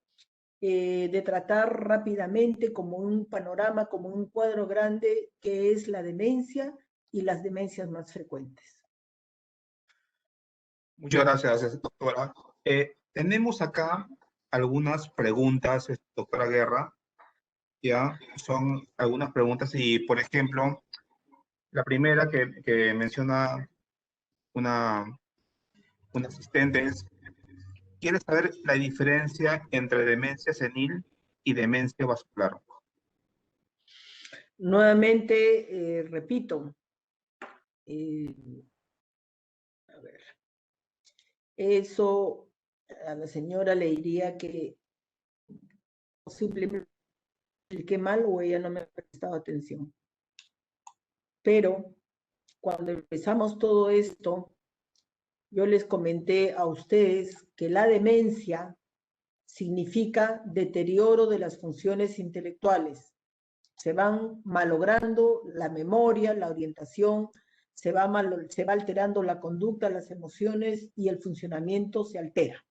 de tratar rápidamente como un panorama, como un cuadro grande, que es la demencia y las demencias más frecuentes. Muchas gracias, doctora. Tenemos acá algunas preguntas, doctora Guerra. Ya, son algunas preguntas y, por ejemplo, la primera que menciona una asistente es, ¿quiere saber la diferencia entre demencia senil y demencia vascular? Nuevamente, repito, a ver, eso a la señora le diría que simplemente expliqué mal o ella no me ha prestado atención. Pero cuando empezamos todo esto, yo les comenté a ustedes que la demencia significa deterioro de las funciones intelectuales. Se van malogrando la memoria, la orientación, se va alterando la conducta, las emociones y el funcionamiento se altera.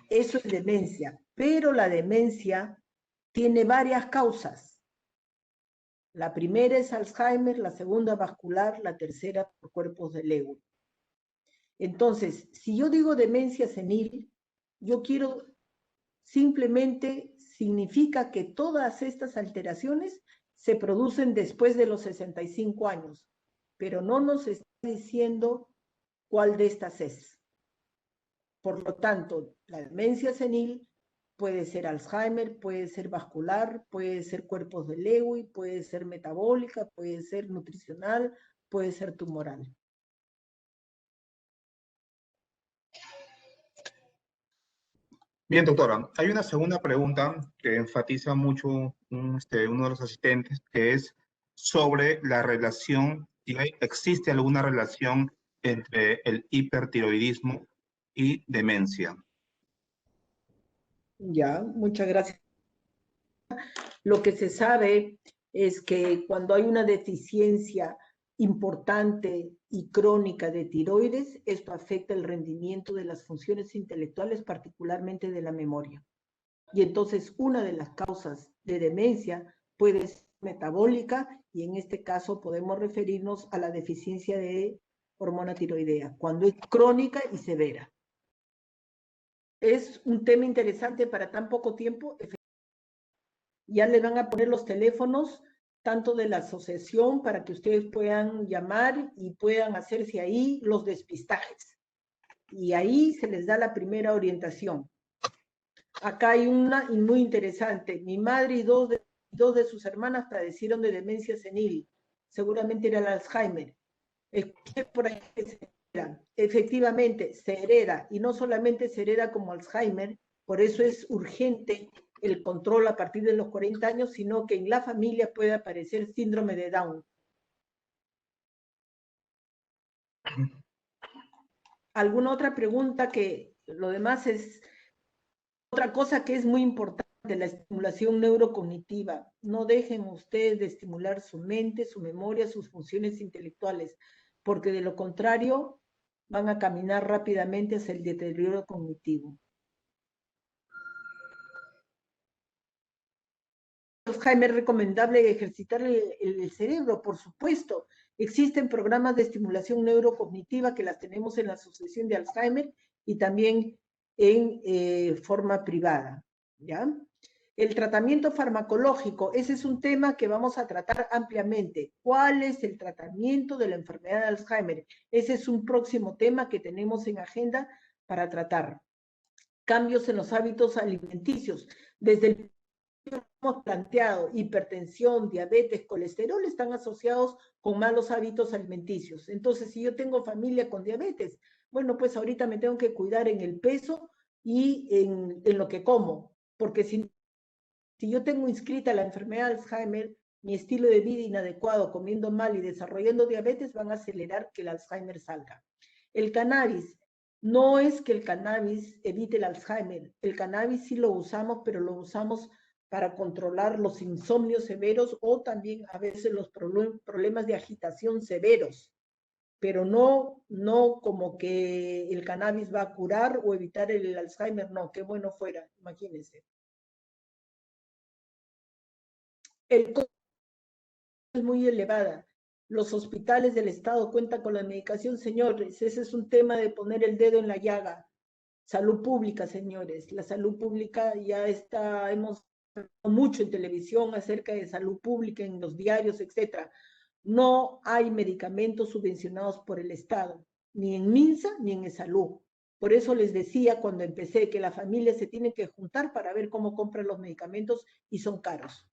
Eso es demencia, pero la demencia tiene varias causas. La primera es Alzheimer, la segunda vascular, la tercera por cuerpos de Lewy. Entonces, si yo digo demencia senil, yo quiero simplemente significa que todas estas alteraciones se producen después de los 65 años, pero no nos está diciendo cuál de estas es. Por lo tanto, la demencia senil puede ser Alzheimer, puede ser vascular, puede ser cuerpos de Lewy, puede ser metabólica, puede ser nutricional, puede ser tumoral. Bien, doctora, hay una segunda pregunta que enfatiza mucho uno de los asistentes, que es sobre la relación, si existe alguna relación entre el hipertiroidismo y demencia. Ya, muchas gracias. Lo que se sabe es que cuando hay una deficiencia importante y crónica de tiroides, esto afecta el rendimiento de las funciones intelectuales, particularmente de la memoria. Y entonces una de las causas de demencia puede ser metabólica y en este caso podemos referirnos a la deficiencia de hormona tiroidea, cuando es crónica y severa. Es un tema interesante para tan poco tiempo. Ya le van a poner los teléfonos tanto de la asociación para que ustedes puedan llamar y puedan hacerse ahí los despistajes. Y ahí se les da la primera orientación. Acá hay una muy interesante. Mi madre y dos de sus hermanas padecieron de demencia senil. Seguramente era el Alzheimer. Escuché por ahí que se hereda. Efectivamente, se hereda. Y no solamente se hereda como Alzheimer, por eso es urgente el control a partir de los 40 años, sino que en la familia puede aparecer síndrome de Down. ¿Alguna otra pregunta? Que lo demás es otra cosa que es muy importante, la estimulación neurocognitiva. No dejen ustedes de estimular su mente, su memoria, sus funciones intelectuales, porque de lo contrario van a caminar rápidamente hacia el deterioro cognitivo. Alzheimer es recomendable ejercitar el cerebro, por supuesto. Existen programas de estimulación neurocognitiva que las tenemos en la Asociación de Alzheimer y también en forma privada, ¿ya? El tratamiento farmacológico, ese es un tema que vamos a tratar ampliamente. ¿Cuál es el tratamiento de la enfermedad de Alzheimer? Ese es un próximo tema que tenemos en agenda para tratar. Cambios en los hábitos alimenticios. Desde el hemos planteado, hipertensión, diabetes, colesterol están asociados con malos hábitos alimenticios. Entonces, si yo tengo familia con diabetes, bueno, pues ahorita me tengo que cuidar en el peso y en lo que como, porque si yo tengo inscrita la enfermedad de Alzheimer, mi estilo de vida inadecuado, comiendo mal y desarrollando diabetes, van a acelerar que el Alzheimer salga. El cannabis. No es que el cannabis evite el Alzheimer. El cannabis sí lo usamos, pero lo usamos para controlar los insomnios severos o también a veces los problemas de agitación severos, pero no como que el cannabis va a curar o evitar el Alzheimer, no, qué bueno fuera, imagínense. El costo es muy elevada. Los hospitales del Estado cuentan con la medicación, señores, ese es un tema de poner el dedo en la llaga. Salud pública, señores, la salud pública ya está, hemos mucho en televisión acerca de salud pública, en los diarios, etcétera. No hay medicamentos subvencionados por el Estado, ni en MINSA ni en salud. Por eso les decía cuando empecé que la familia se tiene que juntar para ver cómo compran los medicamentos y son caros.